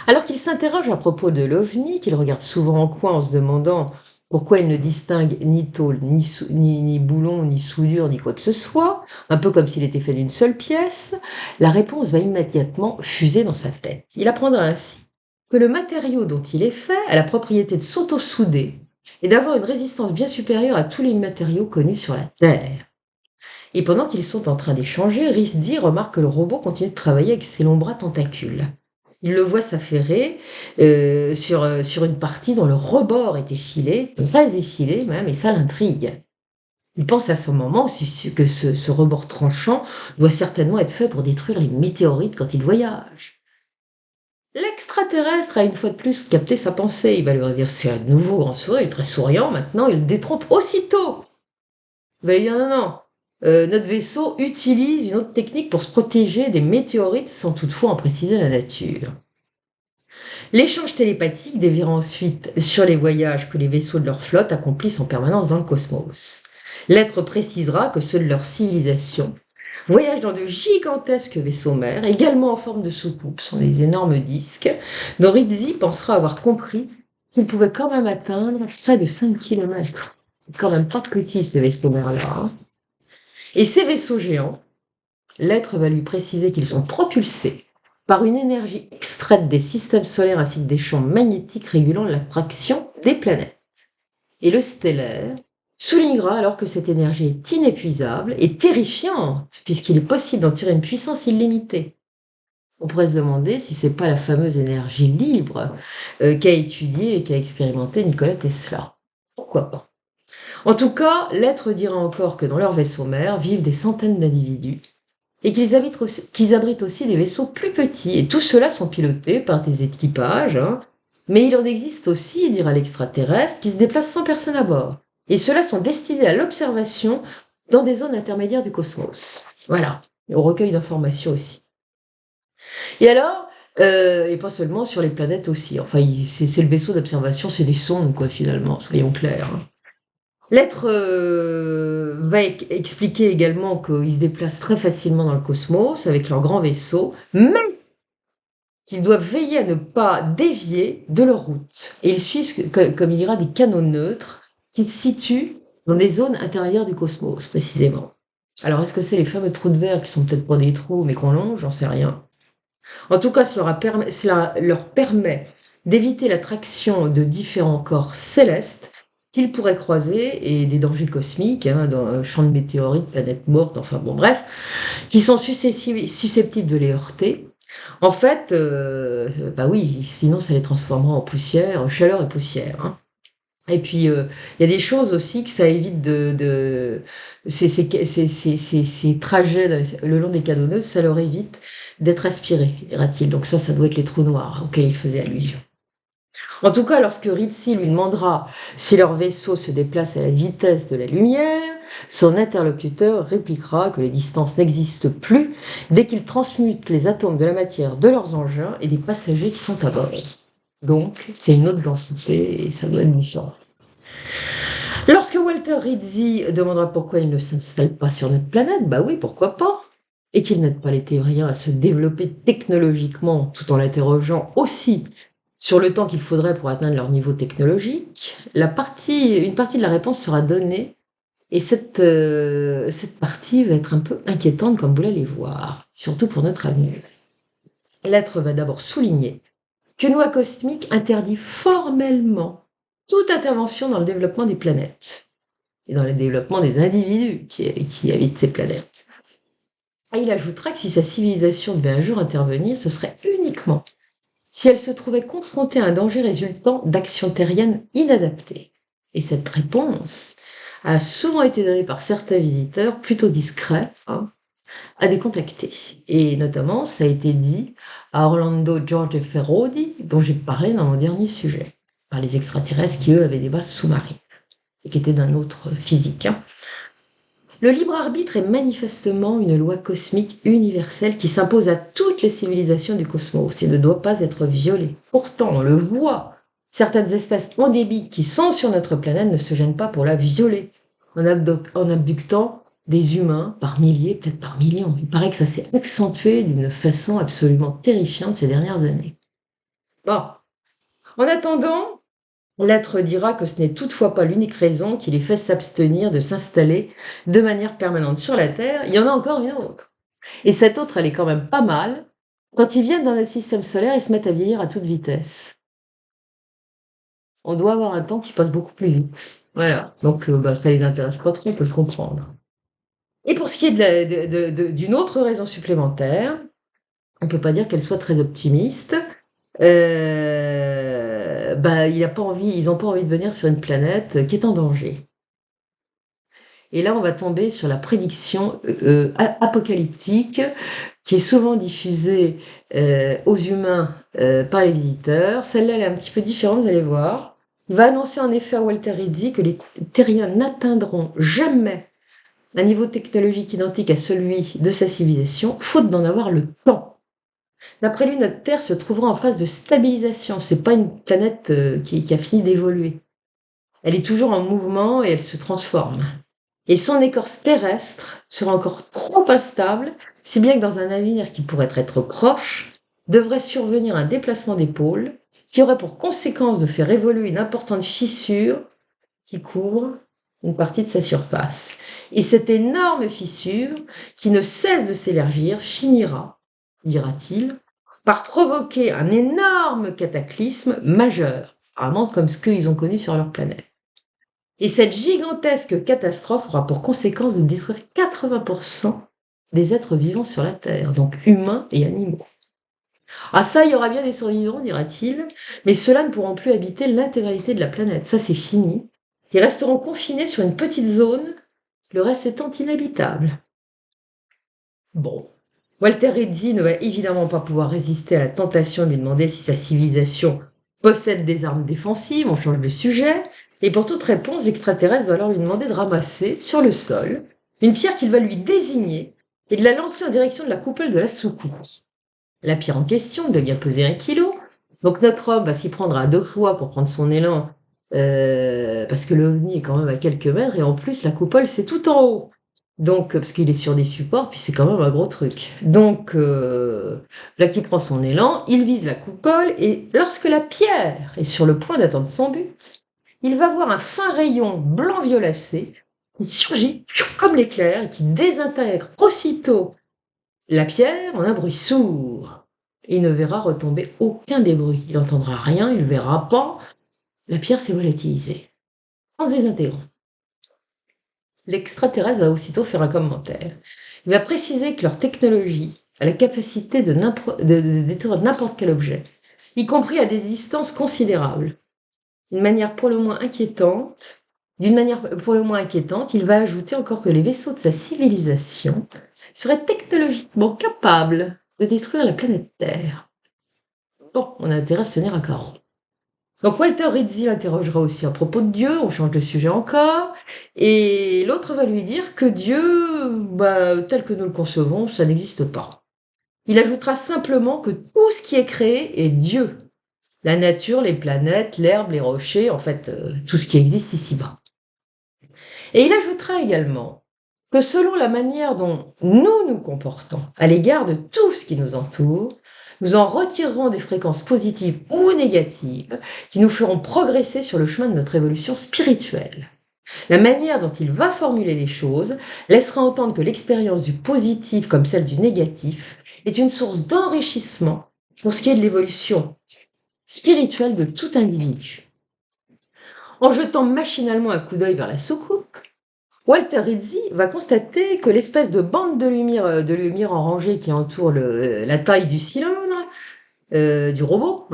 Alors qu'il s'interroge à propos de l'OVNI, qu'il regarde souvent en coin en se demandant pourquoi il ne distingue ni tôle, ni boulon, ni soudure, ni quoi que ce soit, un peu comme s'il était fait d'une seule pièce, la réponse va immédiatement fuser dans sa tête. Il apprendra ainsi que le matériau dont il est fait a la propriété de s'auto-souder et d'avoir une résistance bien supérieure à tous les matériaux connus sur la Terre. Et pendant qu'ils sont en train d'échanger, Rizzi remarque que le robot continue de travailler avec ses longs bras tentacules. Il le voit s'affairer sur une partie dont le rebord est effilé, très effilé même, et ça l'intrigue. Il pense à ce moment aussi que ce rebord tranchant doit certainement être fait pour détruire les météorites quand il voyage. L'extraterrestre a une fois de plus capté sa pensée. Il va lui dire c'est un nouveau grand sourire, il est très souriant maintenant, il le détrompe aussitôt. Il va lui dire non, non, notre vaisseau utilise une autre technique pour se protéger des météorites sans toutefois en préciser la nature. L'échange télépathique déviera ensuite sur les voyages que les vaisseaux de leur flotte accomplissent en permanence dans le cosmos. L'être précisera que ceux de leur civilisation voyagent dans de gigantesques vaisseaux mers, également en forme de soucoupe, sont des énormes disques, dont Rizzi pensera avoir compris qu'ils pouvaient quand même atteindre près de 5 km. Quand même pas petits ces vaisseaux mers-là. Hein. Et ces vaisseaux géants, l'être va lui préciser qu'ils sont propulsés par une énergie extraite des systèmes solaires ainsi que des champs magnétiques régulant l'attraction des planètes. Et le stellaire soulignera alors que cette énergie est inépuisable et terrifiante, puisqu'il est possible d'en tirer une puissance illimitée. On pourrait se demander si c'est pas la fameuse énergie libre qu'a étudiée et qu'a expérimenté Nikola Tesla. Pourquoi pas? En tout cas, l'être dira encore que dans leur vaisseau mère vivent des centaines d'individus et qu'ils abritent aussi des vaisseaux plus petits. Et tout cela sont pilotés par des équipages. Hein. Mais il en existe aussi, dira l'extraterrestre, qui se déplacent sans personne à bord. Et ceux-là sont destinés à l'observation dans des zones intermédiaires du cosmos. Voilà, et au recueil d'informations aussi. Et alors, et pas seulement sur les planètes aussi. Enfin, c'est le vaisseau d'observation, c'est des sondes, quoi, finalement, soyons clairs. Hein. L'être va expliquer également qu'ils se déplacent très facilement dans le cosmos avec leur grand vaisseau, mais qu'ils doivent veiller à ne pas dévier de leur route. Et ils suivent, comme il dira, des canaux neutres qui se situent dans des zones intérieures du cosmos, précisément. Alors, est-ce que c'est les fameux trous de verre qui sont peut-être pas des trous, mais qu'on longe? J'en sais rien. En tout cas, cela leur permet d'éviter l'attraction de différents corps célestes qu'ils pourraient croiser et des dangers cosmiques, hein, dans un champ de météorites, planètes mortes, enfin bon, bref, qui sont susceptibles de les heurter. En fait, bah oui, sinon ça les transformera en poussière, chaleur et poussière. Hein. Et puis, il y a des choses aussi que ça évite ces trajets le long des canaux, ça leur évite d'être aspirés, dira-t-il. Donc ça doit être les trous noirs auxquels il faisait allusion. En tout cas, lorsque Rizzi lui demandera si leur vaisseau se déplace à la vitesse de la lumière, Son interlocuteur répliquera que les distances n'existent plus dès qu'ils transmutent les atomes de la matière de leurs engins et des passagers qui sont à bord. Donc, c'est une autre densité et ça doit être différent. Lorsque Walter Rizzi demandera pourquoi il ne s'installe pas sur notre planète, bah oui, pourquoi pas? Et qu'il n'aide pas les théoriens à se développer technologiquement tout en l'interrogeant aussi sur le temps qu'il faudrait pour atteindre leur niveau technologique, une partie de la réponse sera donnée et cette partie va être un peu inquiétante comme vous l'allez voir, surtout pour notre ami. L'être va d'abord souligner qu'une loi cosmique interdit formellement toute intervention dans le développement des planètes et dans le développement des individus qui habitent ces planètes. Et il ajoutera que si sa civilisation devait un jour intervenir, ce serait uniquement si elle se trouvait confrontée à un danger résultant d'actions terriennes inadaptées. Et cette réponse a souvent été donnée par certains visiteurs plutôt discrets à des contactés. Et notamment, ça a été dit à Orlando George Ferrodi, dont j'ai parlé dans mon dernier sujet, par les extraterrestres qui, eux, avaient des bases sous-marines et qui étaient d'un autre physique. Le libre arbitre est manifestement une loi cosmique universelle qui s'impose à toutes les civilisations du cosmos et ne doit pas être violée. Pourtant, on le voit, certaines espèces endémiques qui sont sur notre planète ne se gênent pas pour la violer en abductant des humains par milliers, peut-être par millions. Il paraît que ça s'est accentué d'une façon absolument terrifiante ces dernières années. Bon, en attendant, l'être dira que ce n'est toutefois pas l'unique raison qui les fait s'abstenir de s'installer de manière permanente sur la Terre. Il y en a encore une autre. Et cette autre, elle est quand même pas mal. Quand ils viennent dans notre système solaire, ils se mettent à vieillir à toute vitesse. On doit avoir un temps qui passe beaucoup plus vite. Voilà. Donc, ça les intéresse pas trop, on peut se comprendre. Et pour ce qui est d'une autre raison supplémentaire, on ne peut pas dire qu'elle soit très optimiste. Ils n'ont pas envie de venir sur une planète qui est en danger. Et là, on va tomber sur la prédiction apocalyptique qui est souvent diffusée aux humains par les visiteurs. Celle-là, elle est un petit peu différente, vous allez voir. Il va annoncer en effet à Walter Rizzi que les terriens n'atteindront jamais un niveau technologique identique à celui de sa civilisation, faute d'en avoir le temps. D'après lui, notre Terre se trouvera en phase de stabilisation. C'est pas une planète qui a fini d'évoluer. Elle est toujours en mouvement et elle se transforme. Et son écorce terrestre sera encore trop instable, si bien que dans un avenir qui pourrait être proche, devrait survenir un déplacement des pôles qui aurait pour conséquence de faire évoluer une importante fissure qui couvre une partie de sa surface. Et cette énorme fissure, qui ne cesse de s'élargir, finira, dira-t-il, par provoquer un énorme cataclysme majeur, apparemment comme ce qu'ils ont connu sur leur planète. Et cette gigantesque catastrophe aura pour conséquence de détruire 80% des êtres vivants sur la Terre, donc humains et animaux. Ah ça, il y aura bien des survivants, dira-t-il, mais ceux-là ne pourront plus habiter l'intégralité de la planète. Ça, c'est fini. Ils resteront confinés sur une petite zone, le reste étant inhabitable. Bon, Walter Rizzi ne va évidemment pas pouvoir résister à la tentation de lui demander si sa civilisation possède des armes défensives, on change de sujet, et pour toute réponse, l'extraterrestre va alors lui demander de ramasser, sur le sol, une pierre qu'il va lui désigner et de la lancer en direction de la coupole de la soucoupe. La pierre en question doit bien peser 1 kilo, donc notre homme va s'y prendre à 2 fois pour prendre son élan, parce que l'OVNI est quand même à quelques mètres, et en plus la coupole c'est tout en haut. Donc, parce qu'il est sur des supports, puis c'est quand même un gros truc. Donc, là qu'il prend son élan, il vise la coupole, et lorsque la pierre est sur le point d'atteindre son but, il va voir un fin rayon blanc violacé qui surgit comme l'éclair et qui désintègre aussitôt la pierre en un bruit sourd. Il ne verra retomber aucun des bruits. Il n'entendra rien, il ne verra pas. La pierre s'est volatilisée, en se désintégrant. L'extraterrestre va aussitôt faire un commentaire. Il va préciser que leur technologie a la capacité de détruire n'importe quel objet, y compris à des distances considérables. D'une manière pour le moins inquiétante, il va ajouter encore que les vaisseaux de sa civilisation seraient technologiquement capables de détruire la planète Terre. Bon, on a intérêt à se tenir à carreau. Donc Walter Rizzi l'interrogera aussi à propos de Dieu, on change de sujet encore, et l'autre va lui dire que Dieu, tel que nous le concevons, ça n'existe pas. Il ajoutera simplement que tout ce qui est créé est Dieu. La nature, les planètes, l'herbe, les rochers, en fait, tout ce qui existe ici-bas. Et il ajoutera également que selon la manière dont nous nous comportons à l'égard de tout ce qui nous entoure, nous en retirerons des fréquences positives ou négatives qui nous feront progresser sur le chemin de notre évolution spirituelle. La manière dont il va formuler les choses laissera entendre que l'expérience du positif comme celle du négatif est une source d'enrichissement pour ce qui est de l'évolution spirituelle de tout individu. En jetant machinalement un coup d'œil vers la soucoupe, Walter Rizzi va constater que l'espèce de bande de lumière en rangée qui entoure la taille du cylindre, du robot,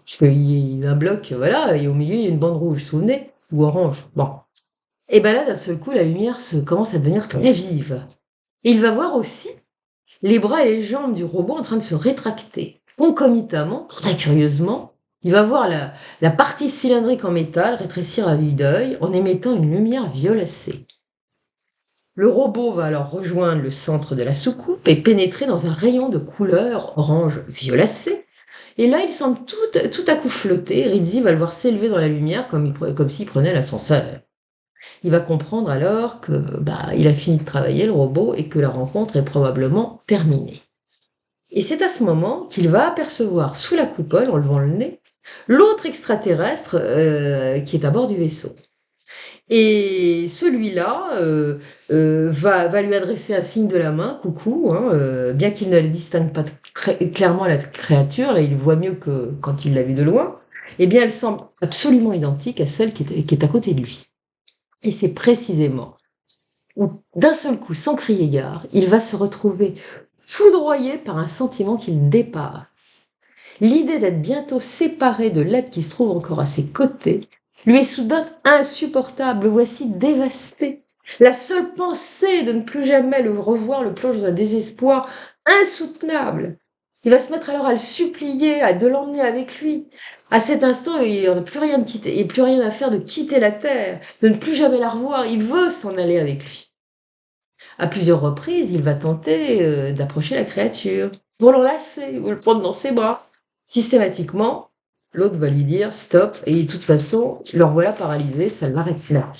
puisqu'il y a un bloc, voilà, et au milieu il y a une bande rouge, vous vous souvenez, ou orange, bon. Et ben là, d'un seul coup, la lumière commence à devenir très vive. Et il va voir aussi les bras et les jambes du robot en train de se rétracter. Concomitamment, très curieusement, il va voir la partie cylindrique en métal rétrécir à vue d'œil en émettant une lumière violacée. Le robot va alors rejoindre le centre de la soucoupe et pénétrer dans un rayon de couleur orange violacé. Et là, il semble tout à coup flotter. Rizzi va le voir s'élever dans la lumière comme s'il prenait l'ascenseur. Il va comprendre alors que il a fini de travailler, le robot, et que la rencontre est probablement terminée. Et c'est à ce moment qu'il va apercevoir sous la coupole, en levant le nez, l'autre extraterrestre qui est à bord du vaisseau. Et celui-là va lui adresser un signe de la main, coucou, bien qu'il ne la distingue pas clairement la créature, là il voit mieux que quand il l'a vue de loin, eh bien elle semble absolument identique à celle qui est à côté de lui. Et c'est précisément où, d'un seul coup, sans crier gare, il va se retrouver foudroyé par un sentiment qu'il dépasse. L'idée d'être bientôt séparé de l'être qui se trouve encore à ses côtés lui est soudain insupportable. Le voici dévasté. La seule pensée de ne plus jamais le revoir le plonge dans un désespoir insoutenable. Il va se mettre alors à le supplier, de l'emmener avec lui. À cet instant, il n'a plus rien plus rien à faire de quitter la terre, de ne plus jamais la revoir. Il veut s'en aller avec lui. À plusieurs reprises, il va tenter d'approcher la créature pour l'enlacer ou le prendre dans ses bras. Systématiquement, l'autre va lui dire stop, et de toute façon, le voilà paralysé, ça l'arrête là.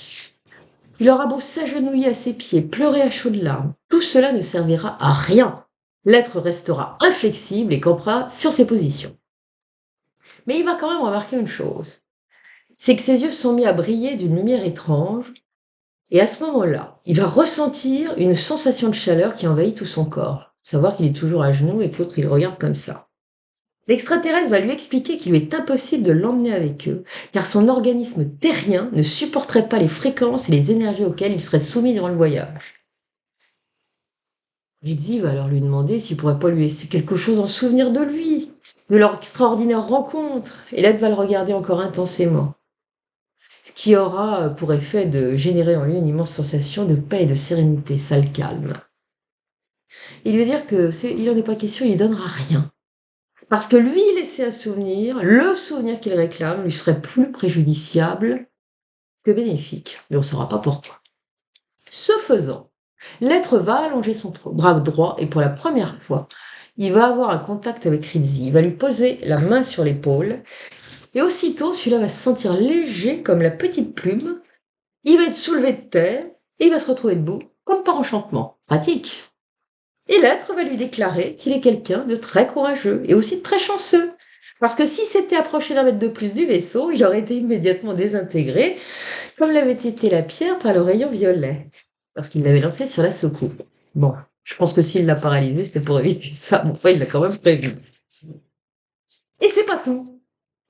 Il aura beau s'agenouiller à ses pieds, pleurer à chaudes larmes, tout cela ne servira à rien. L'être restera inflexible et campera sur ses positions. Mais il va quand même remarquer une chose, c'est que ses yeux se sont mis à briller d'une lumière étrange, et à ce moment-là, il va ressentir une sensation de chaleur qui envahit tout son corps. Savoir qu'il est toujours à genoux et que l'autre, il le regarde comme ça. L'extraterrestre va lui expliquer qu'il lui est impossible de l'emmener avec eux, car son organisme terrien ne supporterait pas les fréquences et les énergies auxquelles il serait soumis durant le voyage. Rizzi va alors lui demander s'il pourrait pas lui laisser quelque chose en souvenir de lui, de leur extraordinaire rencontre, et l'être va le regarder encore intensément, ce qui aura pour effet de générer en lui une immense sensation de paix et de sérénité, ça le calme. Il veut dire il n'en est pas question, il ne donnera rien. Parce que lui laisser un souvenir, le souvenir qu'il réclame, lui serait plus préjudiciable que bénéfique. Mais on ne saura pas pourquoi. Ce faisant, l'être va allonger son bras droit et pour la première fois, il va avoir un contact avec Rizzi. Il va lui poser la main sur l'épaule et aussitôt, celui-là va se sentir léger comme la petite plume. Il va être soulevé de terre et il va se retrouver debout comme par enchantement. Pratique. Et l'être va lui déclarer qu'il est quelqu'un de très courageux et aussi de très chanceux. Parce que s'il s'était approché d'un mètre de plus du vaisseau, il aurait été immédiatement désintégré, comme l'avait été la pierre par le rayon violet, parce qu'il l'avait lancé sur la soucoupe. Bon, je pense que s'il l'a paralysé, c'est pour éviter ça. Bon, enfin, il l'a quand même prévu. Et c'est pas tout.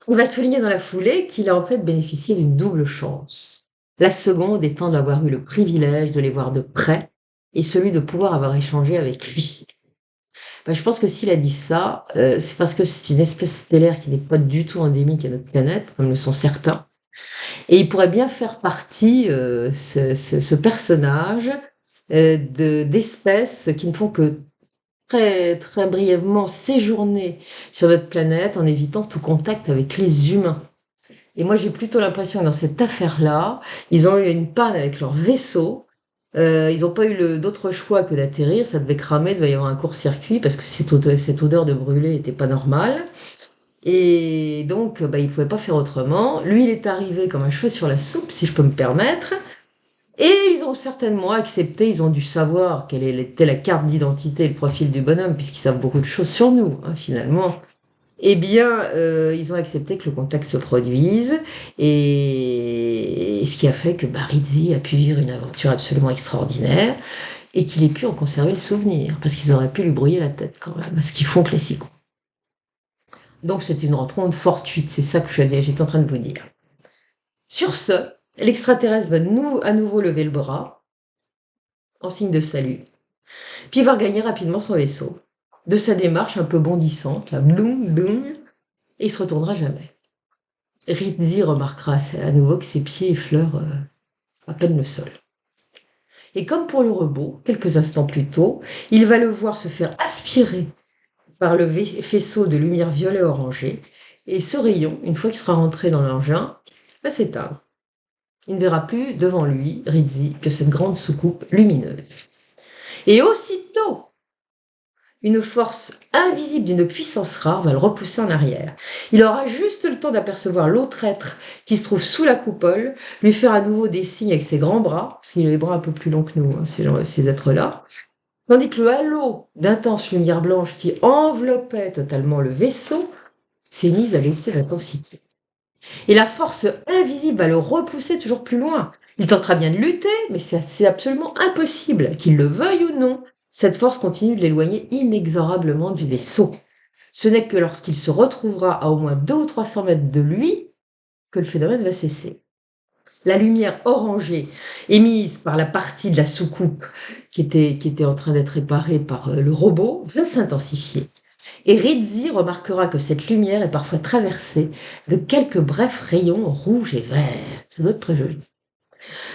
Il va souligner dans la foulée qu'il a en fait bénéficié d'une double chance. La seconde étant d'avoir eu le privilège de les voir de près, et celui de pouvoir avoir échangé avec lui. Je pense que s'il a dit ça, c'est parce que c'est une espèce stellaire qui n'est pas du tout endémique à notre planète, comme le sont certains. Et il pourrait bien faire partie, ce personnage, d'espèces qui ne font que très, très brièvement séjourner sur notre planète en évitant tout contact avec les humains. Et moi, j'ai plutôt l'impression que dans cette affaire-là, ils ont eu une panne avec leur vaisseau. Ils n'ont pas eu d'autre choix que d'atterrir. Ça devait cramer, il devait y avoir un court-circuit parce que cette odeur de brûlé n'était pas normale. Et donc, bah, il ne pouvait pas faire autrement. Lui, il est arrivé comme un cheveu sur la soupe, si je peux me permettre. Et ils ont certainement accepté, ils ont dû savoir quelle était la carte d'identité et le profil du bonhomme, puisqu'ils savent beaucoup de choses sur nous, hein, finalement. Eh bien, ils ont accepté que le contact se produise, et ce qui a fait que Rizzi a pu vivre une aventure absolument extraordinaire, et qu'il ait pu en conserver le souvenir, parce qu'ils auraient pu lui brouiller la tête quand même, ce qu'ils font classiquement. Donc c'est une rencontre fortuite, c'est ça que j'étais en train de vous dire. Sur ce, l'extraterrestre va à nouveau lever le bras, en signe de salut, puis il va regagner rapidement son vaisseau. De sa démarche un peu bondissante, là, bloum, bloum, et il se retournera jamais. Rizzi remarquera à nouveau que ses pieds effleurent à peine le sol. Et comme pour le robot, quelques instants plus tôt, il va le voir se faire aspirer par le faisceau de lumière violet-orangé, et ce rayon, une fois qu'il sera rentré dans l'engin, va s'éteindre. Il ne verra plus devant lui, Rizzi, que cette grande soucoupe lumineuse. Et aussitôt, une force invisible d'une puissance rare va le repousser en arrière. Il aura juste le temps d'apercevoir l'autre être qui se trouve sous la coupole, lui faire à nouveau des signes avec ses grands bras, parce qu'il a les bras un peu plus longs que nous, hein, ces êtres-là, tandis que le halo d'intense lumière blanche qui enveloppait totalement le vaisseau s'est mis à baisser d'intensité. Et la force invisible va le repousser toujours plus loin. Il tentera bien de lutter, mais c'est absolument impossible, qu'il le veuille ou non. Cette force continue de l'éloigner inexorablement du vaisseau. Ce n'est que lorsqu'il se retrouvera à au moins 200 ou 300 mètres de lui que le phénomène va cesser. La lumière orangée émise par la partie de la soucoupe qui était en train d'être réparée par le robot va s'intensifier. Et Rizzi remarquera que cette lumière est parfois traversée de quelques brefs rayons rouges et verts. Ça doit être très joli.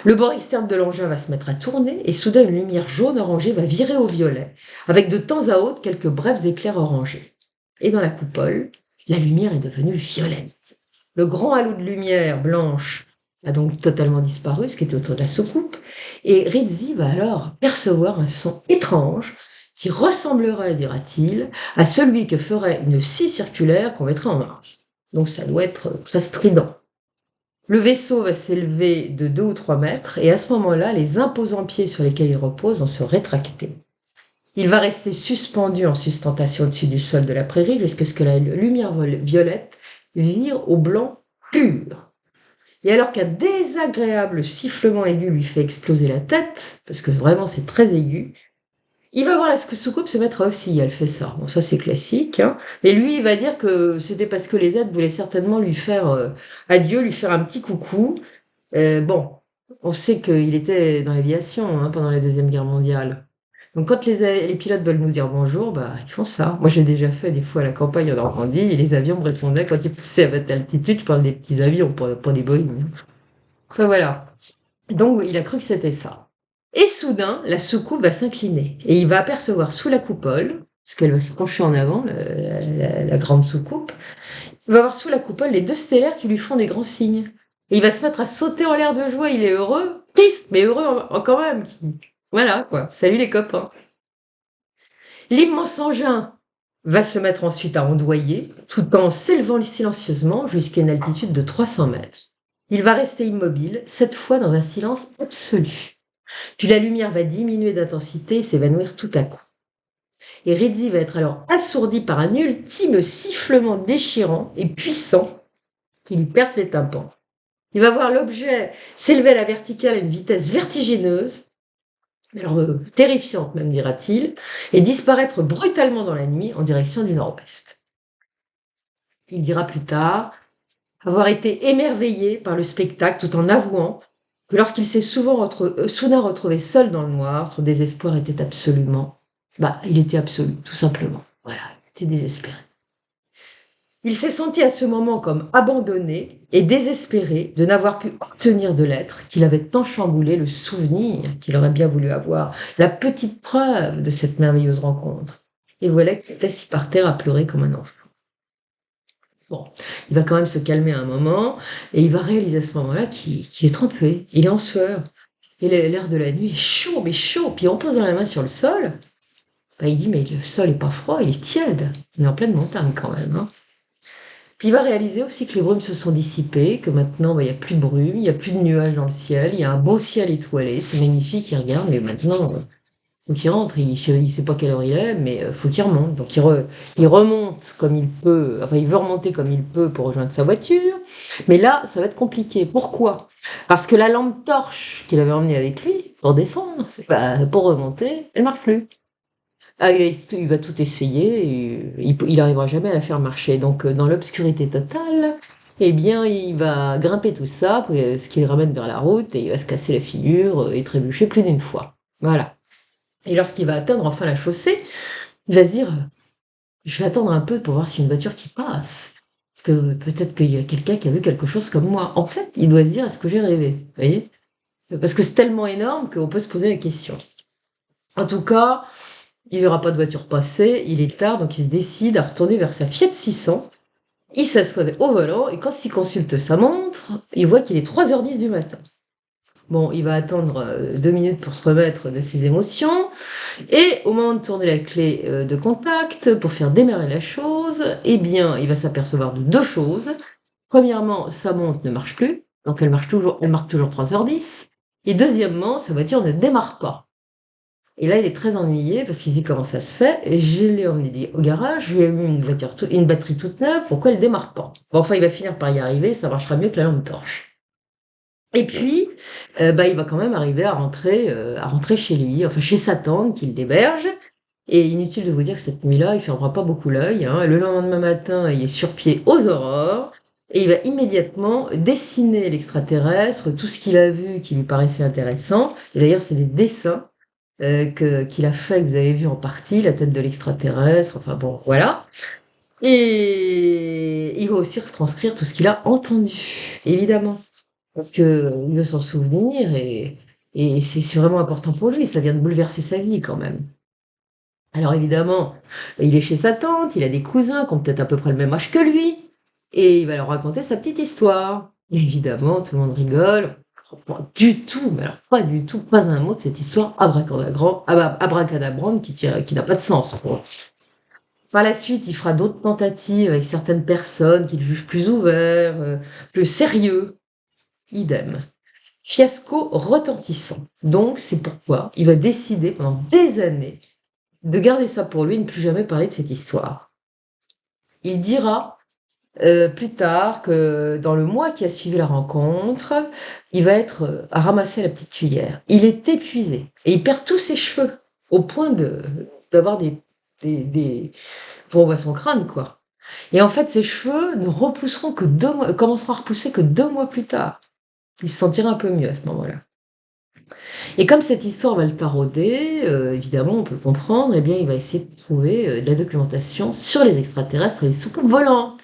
Le bord externe de l'engin va se mettre à tourner et soudain une lumière jaune-orangée va virer au violet, avec de temps à autre quelques brefs éclairs orangés. Et dans la coupole, la lumière est devenue violette. Le grand halo de lumière blanche a donc totalement disparu, ce qui était autour de la soucoupe, et Rizzi va alors percevoir un son étrange qui ressemblerait, dira-t-il, à celui que ferait une scie circulaire qu'on mettrait en marche. Donc ça doit être très strident. Le vaisseau va s'élever de 2 ou 3 mètres, et à ce moment-là, les imposants pieds sur lesquels il repose vont se rétracter. Il va rester suspendu en sustentation au-dessus du sol de la prairie jusqu'à ce que la lumière violette vire au blanc pur. Et alors qu'un désagréable sifflement aigu lui fait exploser la tête, parce que vraiment c'est très aigu, il va voir la soucoupe se mettre à osciller, elle fait ça. Bon, ça c'est classique, hein. Mais lui, il va dire que c'était parce que les aides voulaient certainement lui faire adieu, lui faire un petit coucou. Bon, on sait qu'il était dans l'aviation, hein, pendant la Deuxième Guerre mondiale. Donc quand les pilotes veulent nous dire bonjour, bah, ils font ça. Moi, j'ai déjà fait des fois à la campagne en Normandie, et les avions me répondaient quand ils poussaient à basse altitude, je parle des petits avions, pas des Boeing. Enfin voilà. Donc il a cru que c'était ça. Et soudain, la soucoupe va s'incliner, et il va apercevoir sous la coupole, parce qu'elle va se pencher en avant, la grande soucoupe, il va voir sous la coupole les deux stellaires qui lui font des grands signes. Et il va se mettre à sauter en l'air de joie, il est heureux, triste, mais heureux quand même. Voilà, quoi. Salut les copains. L'immense engin va se mettre ensuite à ondoyer, tout en s'élevant silencieusement jusqu'à une altitude de 300 mètres. Il va rester immobile, cette fois dans un silence absolu. Puis la lumière va diminuer d'intensité et s'évanouir tout à coup. Et Rizzi va être alors assourdi par un ultime sifflement déchirant et puissant qui lui perce les tympans. Il va voir l'objet s'élever à la verticale à une vitesse vertigineuse, alors terrifiante même dira-t-il, et disparaître brutalement dans la nuit en direction du nord-ouest. Il dira plus tard avoir été émerveillé par le spectacle tout en avouant que lorsqu'il s'est soudain retrouvé seul dans le noir, son désespoir était absolument... il était absolu, tout simplement. Voilà, il était désespéré. Il s'est senti à ce moment comme abandonné et désespéré de n'avoir pu obtenir de l'être qu'il avait tant chamboulé, le souvenir qu'il aurait bien voulu avoir, la petite preuve de cette merveilleuse rencontre. et voilà qu'il est assis par terre à pleurer comme un enfant. Bon, il va quand même se calmer un moment et il va réaliser à ce moment-là qu'il est trempé, il est en sueur. Et l'air de la nuit est chaud, mais chaud. Puis en posant la main sur le sol, bah, il dit, mais le sol est pas froid, il est tiède. Il est en pleine montagne quand même, hein. Puis il va réaliser aussi que les brumes se sont dissipées, que maintenant, bah, il n'y a plus de brume, il n'y a plus de nuages dans le ciel, il y a un beau ciel étoilé, c'est magnifique, il regarde, mais maintenant, faut qu'il rentre, il sait pas quelle heure il est, mais faut qu'il remonte. Donc il remonte comme il peut, enfin il veut remonter comme il peut pour rejoindre sa voiture, mais là, ça va être compliqué. Pourquoi? Parce que la lampe torche qu'il avait emmenée avec lui pour descendre, bah, pour remonter, elle marche plus. Ah, il va tout essayer, et il arrivera jamais à la faire marcher. Donc, dans l'obscurité totale, eh bien, il va grimper tout ça, ce qui le ramène vers la route, et il va se casser la figure et trébucher plus d'une fois. Voilà. Et lorsqu'il va atteindre enfin la chaussée, il va se dire, je vais attendre un peu pour voir s'il y a une voiture qui passe. Parce que peut-être qu'il y a quelqu'un qui a vu quelque chose comme moi. En fait, il doit se dire, est-ce que j'ai rêvé? Vous voyez? Parce que c'est tellement énorme qu'on peut se poser la question. En tout cas, il verra pas de voiture passer, il est tard, donc il se décide à retourner vers sa Fiat 600. Il s'assoit au volant, et quand il consulte sa montre, il voit qu'il est 3h10 du matin. Bon, il va attendre 2 minutes pour se remettre de ses émotions, et au moment de tourner la clé de contact pour faire démarrer la chose, eh bien, il va s'apercevoir de deux choses. Premièrement, sa montre ne marche plus, donc elle marque toujours 3h10. Et deuxièmement, sa voiture ne démarre pas. Et là, il est très ennuyé parce qu'il se dit comment ça se fait. Et je l'ai emmené au garage, je lui ai mis une batterie toute neuve, pourquoi elle démarre pas? Bon, enfin, il va finir par y arriver, ça marchera mieux que la lampe torche. Et puis, bah, il va quand même arriver à rentrer chez lui, enfin chez sa tante qui l'héberge. Et inutile de vous dire que cette nuit-là, il fermera pas beaucoup l'œil, hein. Le lendemain matin, il est sur pied aux aurores. Et il va immédiatement dessiner l'extraterrestre, tout ce qu'il a vu qui lui paraissait intéressant. Et d'ailleurs, c'est des dessins qu'il a fait, que vous avez vu en partie, la tête de l'extraterrestre, enfin bon, voilà. Et il va aussi retranscrire tout ce qu'il a entendu, évidemment, parce que il veut s'en souvenir et c'est vraiment important pour lui, ça vient de bouleverser sa vie quand même. Alors évidemment, il est chez sa tante, il a des cousins qui ont peut-être à peu près le même âge que lui, et il va leur raconter sa petite histoire. Et évidemment, tout le monde rigole. Pas du tout, mais alors pas du tout, pas un mot de cette histoire abracadabrante qui n'a pas de sens, quoi. Par la suite, il fera d'autres tentatives avec certaines personnes qu'il juge plus ouverts, plus sérieux. Idem. Fiasco retentissant. Donc, c'est pourquoi il va décider pendant des années de garder ça pour lui et ne plus jamais parler de cette histoire. Il dira plus tard que dans le mois qui a suivi la rencontre, il va être à ramasser la petite cuillère. Il est épuisé et il perd tous ses cheveux au point d'avoir des on voit son crâne, quoi. Et en fait, ses cheveux ne repousseront que commenceront à repousser que 2 mois plus tard. Il se sentira un peu mieux à ce moment-là. Et comme cette histoire va le tarauder, évidemment, on peut le comprendre, eh bien, il va essayer de trouver de la documentation sur les extraterrestres et les soucoupes volantes.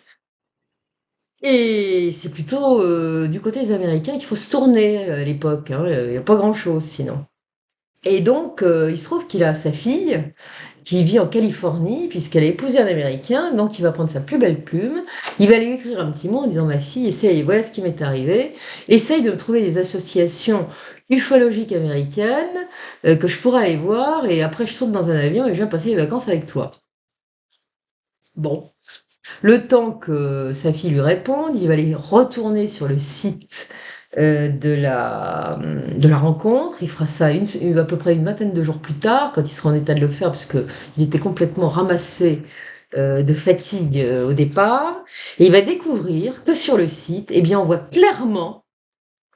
Et c'est plutôt du côté des Américains qu'il faut se tourner à l'époque, hein, il n'y a pas grand-chose sinon. Et donc, il se trouve qu'il a sa fille qui vit en Californie, puisqu'elle a épousé un Américain, donc il va prendre sa plus belle plume, il va lui écrire un petit mot en disant ma fille, essaye, voilà ce qui m'est arrivé, essaye de me trouver des associations ufologiques américaines que je pourrais aller voir, et après je saute dans un avion et je viens passer les vacances avec toi. Bon, le temps que sa fille lui réponde, il va aller retourner sur le site de la rencontre. Il fera ça à peu près une vingtaine de jours plus tard, quand il sera en état de le faire, parce qu'il était complètement ramassé de fatigue au départ. Et il va découvrir que sur le site, eh bien, on voit clairement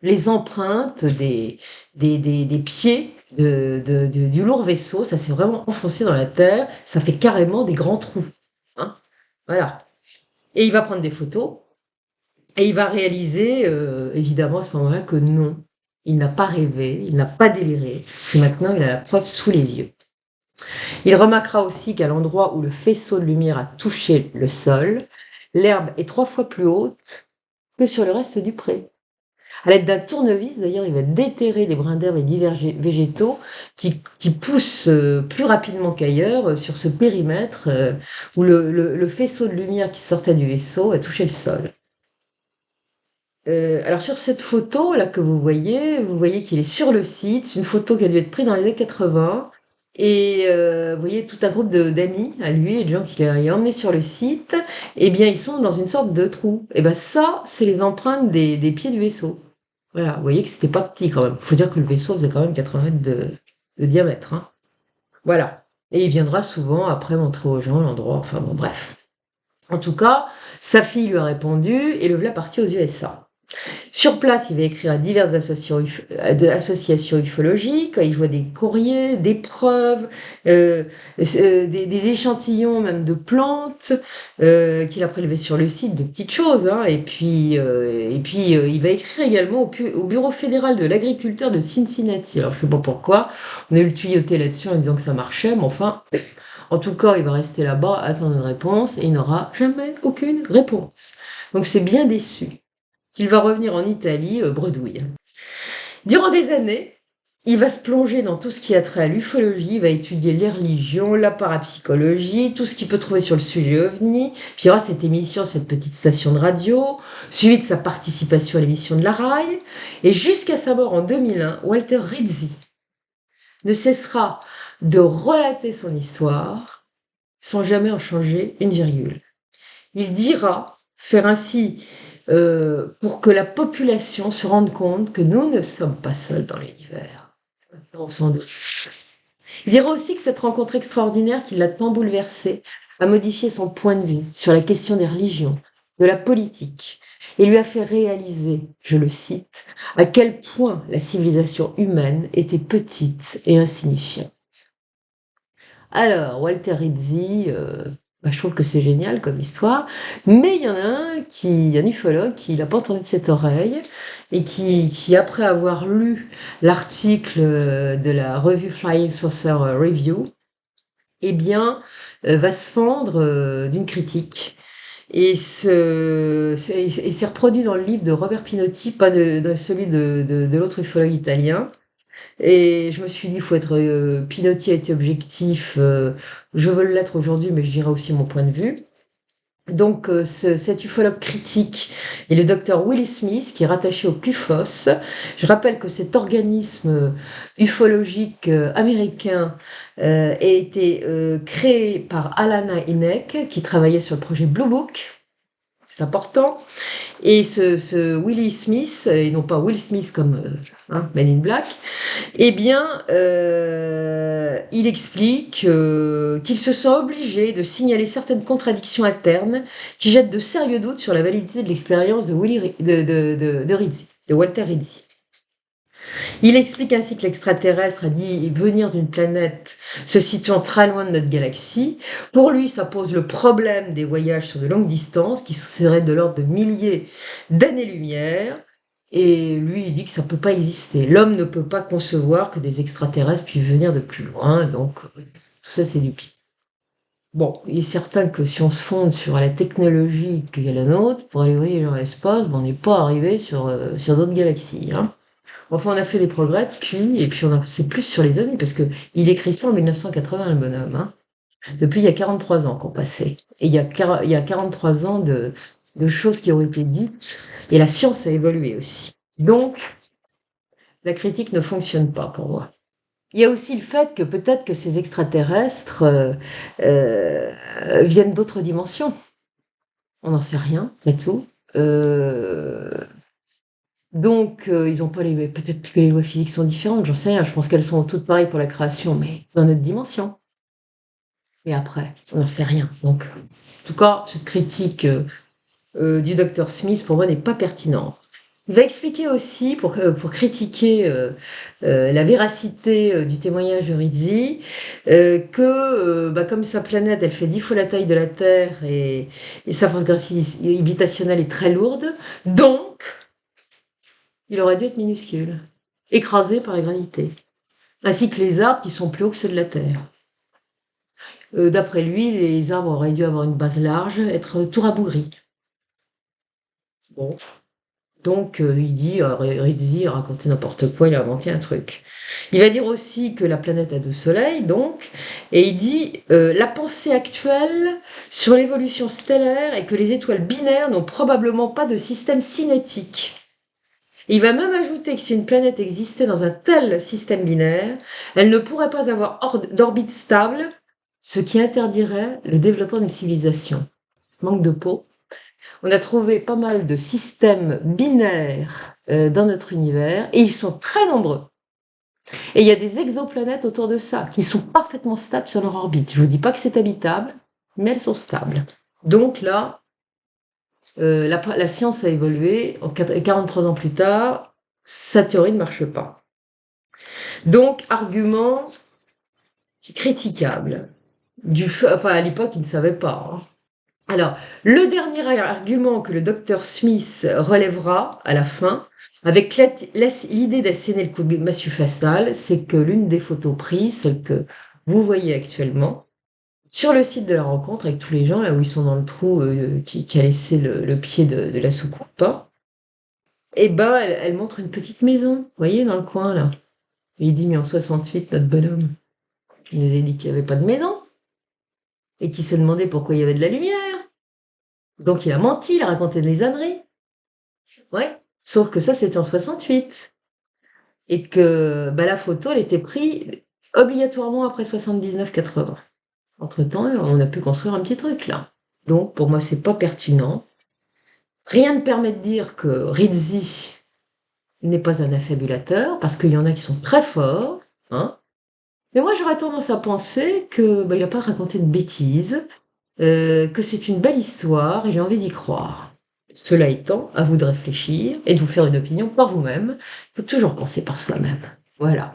les empreintes des pieds du lourd vaisseau. Ça s'est vraiment enfoncé dans la terre. Ça fait carrément des grands trous, hein. Voilà. Et il va prendre des photos. Et il va réaliser, évidemment, à ce moment-là, que non, il n'a pas rêvé, il n'a pas déliré, que maintenant il a la preuve sous les yeux. Il remarquera aussi qu'à l'endroit où le faisceau de lumière a touché le sol, l'herbe est 3 fois plus haute que sur le reste du pré. À l'aide d'un tournevis, d'ailleurs, il va déterrer les brins d'herbe et divers végétaux qui poussent plus rapidement qu'ailleurs sur ce périmètre où le faisceau de lumière qui sortait du vaisseau a touché le sol. Alors sur cette photo là que vous voyez qu'il est sur le site. C'est une photo qui a dû être prise dans les années 80 et vous voyez tout un groupe d'amis à lui et de gens qu'il a emmenés sur le site. Eh bien, ils sont dans une sorte de trou. Et ben ça, c'est les empreintes des pieds du vaisseau. Voilà, vous voyez que c'était pas petit quand même. Faut dire que le vaisseau faisait quand même 80 mètres de diamètre, hein. Voilà. Et il viendra souvent après montrer aux gens l'endroit. Enfin bon, bref. En tout cas, sa fille lui a répondu et le voilà parti aux USA. Sur place, il va écrire à diverses associations ufologiques. Il voit des courriers, des preuves, des échantillons même de plantes qu'il a prélevés sur le site, de petites choses, hein. Et puis, il va écrire également au Bureau fédéral de l'agriculteur de Cincinnati. Alors, je ne sais pas pourquoi. On a eu le tuyauté là-dessus en disant que ça marchait, mais enfin, en tout cas, il va rester là-bas, attendre une réponse, et il n'aura jamais aucune réponse. Donc, c'est bien déçu qu'il va revenir en Italie bredouille. Durant des années, il va se plonger dans tout ce qui a trait à l'ufologie, il va étudier les religions, la parapsychologie, tout ce qu'il peut trouver sur le sujet ovni. Puis il y aura cette émission, cette petite station de radio, suivie de sa participation à l'émission de la RAI. Et jusqu'à sa mort en 2001, Walter Rizzi ne cessera de relater son histoire sans jamais en changer une virgule. Il dira faire ainsi pour que la population se rende compte que nous ne sommes pas seuls dans l'univers. On s'en doute. Il dira aussi que cette rencontre extraordinaire qui l'a tant bouleversé a modifié son point de vue sur la question des religions, de la politique, et lui a fait réaliser, je le cite, à quel point la civilisation humaine était petite et insignifiante. Alors, Walter Rizzi, je trouve que c'est génial comme histoire, mais il y en a un ufologue, qui l'a pas entendu de cette oreille, et qui après avoir lu l'article de la revue Flying Saucer Review, eh bien, va se fendre d'une critique. Et c'est reproduit dans le livre de Robert Pinotti, pas de celui de l'autre ufologue italien. Et je me suis dit, il faut être Pinotti a été objectif. Je veux l'être aujourd'hui, mais je dirai aussi mon point de vue. Donc, cet ufologue critique est le docteur Willie Smith, qui est rattaché au CUFOS. Je rappelle que cet organisme ufologique américain a été créé par Alana Hynek, qui travaillait sur le projet Blue Book. C'est important. Et ce Willie Smith, et non pas Will Smith comme Men in Black, eh bien, il explique qu'il se sent obligé de signaler certaines contradictions internes qui jettent de sérieux doutes sur la validité de l'expérience de Walter Rizzi. Il explique ainsi que l'extraterrestre a dit venir d'une planète se situant très loin de notre galaxie. Pour lui, ça pose le problème des voyages sur de longues distances, qui seraient de l'ordre de milliers d'années-lumière. Et lui, il dit que ça ne peut pas exister. L'homme ne peut pas concevoir que des extraterrestres puissent venir de plus loin. Donc, tout ça, c'est du pire. Bon, il est certain que si on se fonde sur la technologie qui est la nôtre, pour aller voyager dans l'espace, on n'est pas arrivé sur d'autres galaxies, hein. Enfin, on a fait des progrès et puis c'est plus sur les ovnis, parce que il écrit ça en 1980, le bonhomme, hein. Depuis, il y a 43 ans qu'on passait. Et il y a 43 ans de choses qui ont été dites, et la science a évolué aussi. Donc, la critique ne fonctionne pas pour moi. Il y a aussi le fait que peut-être que ces extraterrestres viennent d'autres dimensions. On n'en sait rien, après tout. Donc, ils ont pas les peut-être que les lois physiques sont différentes, j'en sais rien. Je pense qu'elles sont toutes pareilles pour la création, mais dans notre dimension. Mais après, on n'en sait rien. Donc, en tout cas, cette critique du docteur Smith, pour moi, n'est pas pertinente. Il va expliquer aussi, pour critiquer la véracité du témoignage de Rizzi, que comme sa planète, elle fait 10 fois la taille de la Terre et sa force gravitationnelle est très lourde, donc il aurait dû être minuscule, écrasé par la gravité, ainsi que les arbres qui sont plus hauts que ceux de la Terre. D'après lui, les arbres auraient dû avoir une base large, être tout rabougris. Bon, Donc, il dit, Rizzi a raconté n'importe quoi, il a inventé un truc. Il va dire aussi que la planète a 12 soleils, donc, et il dit la pensée actuelle sur l'évolution stellaire est que les étoiles binaires n'ont probablement pas de système cinétique. Il va même ajouter que si une planète existait dans un tel système binaire, elle ne pourrait pas avoir d'orbite stable, ce qui interdirait le développement d'une civilisation. Manque de peau. On a trouvé pas mal de systèmes binaires dans notre univers et ils sont très nombreux. Et il y a des exoplanètes autour de ça qui sont parfaitement stables sur leur orbite. Je ne vous dis pas que c'est habitable, mais elles sont stables. Donc là, la science a évolué. 43 ans plus tard, sa théorie ne marche pas. Donc, argument critiquable. Enfin, à l'époque, ils ne savaient pas. Hein. Alors, le dernier argument que le docteur Smith relèvera à la fin, avec l'idée d'asséner le coup de massue fatal, c'est que l'une des photos prises, celle que vous voyez actuellement, sur le site de la rencontre, avec tous les gens, là où ils sont dans le trou qui a laissé le pied de la soucoupe, hein, et ben, elle montre une petite maison, vous voyez, dans le coin, là. Et il dit, mais en 68, notre bonhomme, il nous a dit qu'il n'y avait pas de maison, et qu'il s'est demandé pourquoi il y avait de la lumière. Donc il a menti, il a raconté des âneries. Ouais. Sauf que ça, c'était en 68. Et que bah, la photo, elle était prise obligatoirement après 79-80. Entre-temps, on a pu construire un petit truc, là. Donc, pour moi, c'est pas pertinent. Rien ne permet de dire que Rizzi n'est pas un affabulateur, parce qu'il y en a qui sont très forts, hein. Mais moi, j'aurais tendance à penser que bah, il n'a pas raconté de bêtises, que c'est une belle histoire, et j'ai envie d'y croire. Cela étant, à vous de réfléchir et de vous faire une opinion par vous-même. Il faut toujours penser par soi-même. Voilà.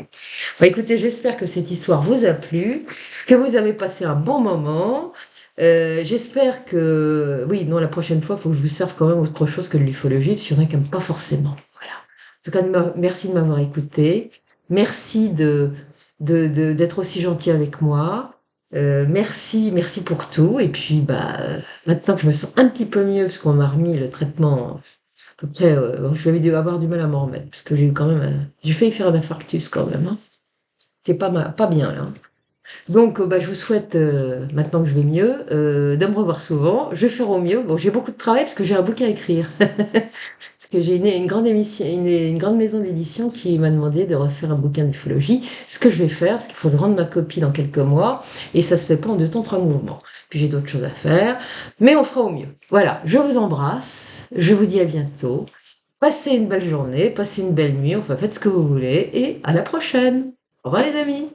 Bon, écoutez, j'espère que cette histoire vous a plu, que vous avez passé un bon moment. J'espère que... Oui, non, la prochaine fois, il faut que je vous serve quand même autre chose que de l'ufologie, parce qu'il y en a qui n'aiment pas forcément. Voilà. En tout cas, merci de m'avoir écouté. Merci d'être aussi gentil avec moi. Merci pour tout. Et puis, bah, maintenant que je me sens un petit peu mieux, parce qu'on m'a remis le traitement, à peu près, je vais avoir du mal à m'en remettre, parce que j'ai eu quand même, j'ai failli faire un infarctus quand même. Hein. C'est pas bien là. Donc, bah, je vous souhaite, maintenant que je vais mieux, de me revoir souvent. Je vais faire au mieux. Bon, j'ai beaucoup de travail parce que j'ai un bouquin à écrire. Parce que j'ai une grande émission, une grande maison d'édition qui m'a demandé de refaire un bouquin d'ufologie. Ce que je vais faire, parce qu'il faut que je rende ma copie dans quelques mois, et ça se fait pas en 2 temps, 3 mouvements. Puis j'ai d'autres choses à faire, mais on fera au mieux. Voilà, je vous embrasse, je vous dis à bientôt. Passez une belle journée, passez une belle nuit, enfin faites ce que vous voulez, et à la prochaine. Au revoir les amis.